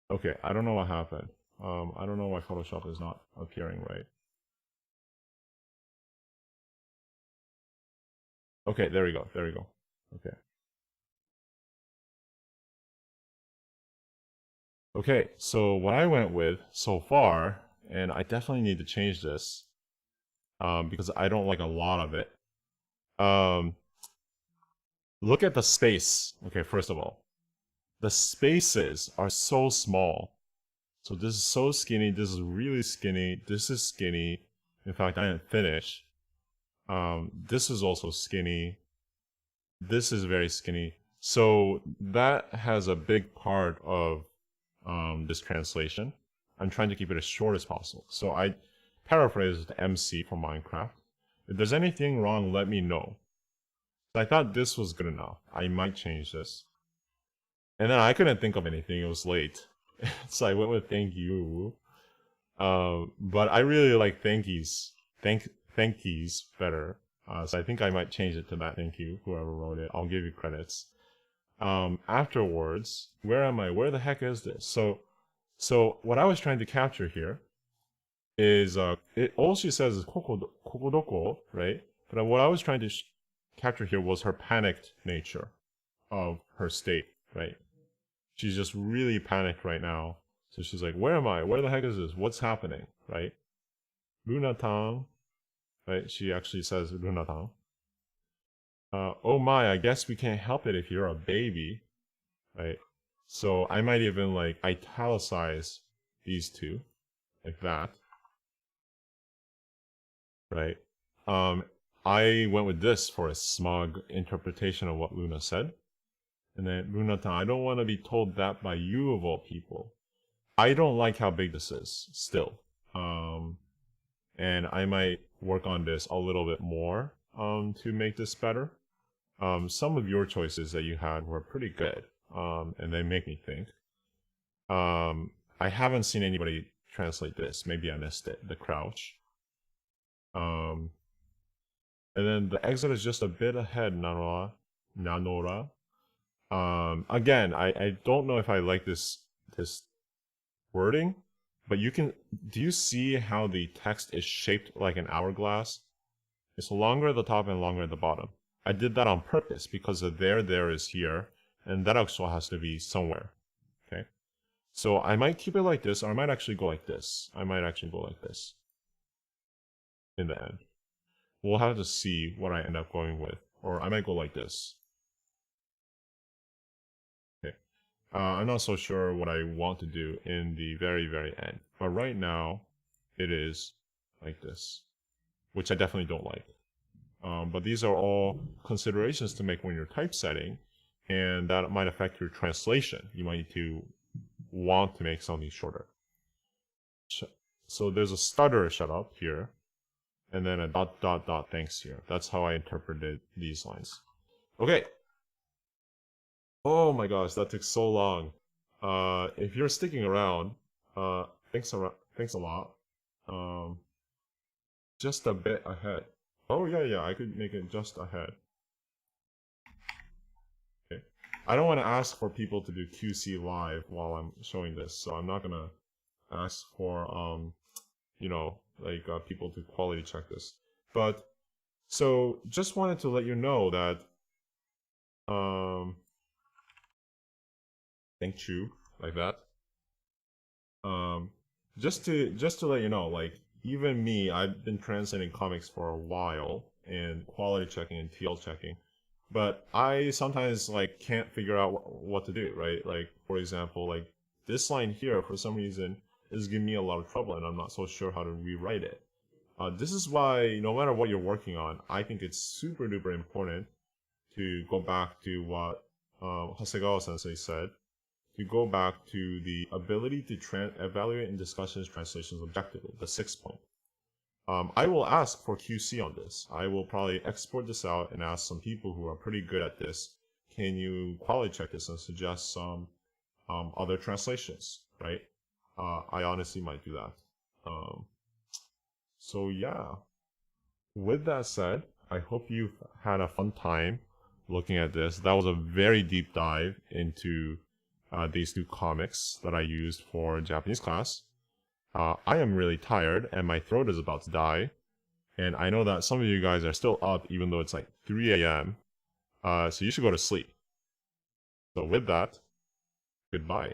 Okay, I don't know what happened. I don't know why Photoshop is not appearing right. Okay, there we go. Okay. Okay, so what I went with so far, and I definitely need to change this, because I don't like a lot of it. Look at the space. Okay, first of all, the spaces are so small. So this is so skinny, this is really skinny, this is skinny. In fact, I didn't finish. This is also skinny. This is very skinny. So that has a big part of this translation. I'm trying to keep it as short as possible. So I paraphrased MC from Minecraft. If there's anything wrong, let me know. So I thought this was good enough. I might change this. And then I couldn't think of anything. It was late. So I went with thank you. But I really like thankies. Thankies better. So I think I might change it to that thank you, whoever wrote it. I'll give you credits. Afterwards, where am I? Where the heck is this? So what I was trying to capture here is, all she says is kokodoko, right? But what I was trying to capture here was her panicked nature of her state, right? She's just really panicked right now. So she's like, where am I? Where the heck is this? What's happening, right? Lunatang, right? She actually says Lunatang. Oh my, I guess we can't help it if you're a baby, right? So I might even like italicize these two, like that, right? I went with this for a smug interpretation of what Luna said. And then Lunatan, I don't want to be told that by you of all people. I don't like how big this is, still. And I might work on this a little bit more to make this better. Some of your choices that you had were pretty good, and they make me think. I haven't seen anybody translate this. Maybe I missed it. The crouch. And then the exit is just a bit ahead, Nanora. Again, I don't know if I like this wording, but do you see how the text is shaped like an hourglass? It's longer at the top and longer at the bottom. I did that on purpose because the there is here, and that also has to be somewhere. Okay? So I might keep it like this, or I might actually go like this. I might actually go like this in the end. We'll have to see what I end up going with, or I might go like this. I'm not so sure what I want to do in the very, very end. But right now, it is like this, which I definitely don't like. But these are all considerations to make when you're typesetting, and that might affect your translation. You might need to want to make something shorter. So there's a stutter shut up here, and then a ... thanks here. That's how I interpreted these lines. Okay. Oh my gosh, that took so long. If you're sticking around, thanks a lot. Just a bit ahead. Oh yeah, I could make it just ahead. Okay. I don't want to ask for people to do QC live while I'm showing this, so I'm not gonna ask for people to quality check this. But so just wanted to let you know that thank you, like that. Just to let you know, like, even me, I've been translating comics for a while and quality checking and TL checking, but I sometimes like can't figure out what to do, right? Like, for example, like this line here for some reason is giving me a lot of trouble, and I'm not so sure how to rewrite it. This is why no matter what you're working on, I think it's super duper important to go back to what Hasegawa sensei said. To go back to the ability to evaluate and discussions translations objectively, the 6th point. I will ask for QC on this. I will probably export this out and ask some people who are pretty good at this, can you quality check this and suggest some other translations, right? I honestly might do that. So yeah, with that said, I hope you've had a fun time looking at this. That was a very deep dive into these two comics that I used for Japanese class. I am really tired and my throat is about to die. And I know that some of you guys are still up even though it's like 3 a.m. So you should go to sleep. So with that, goodbye.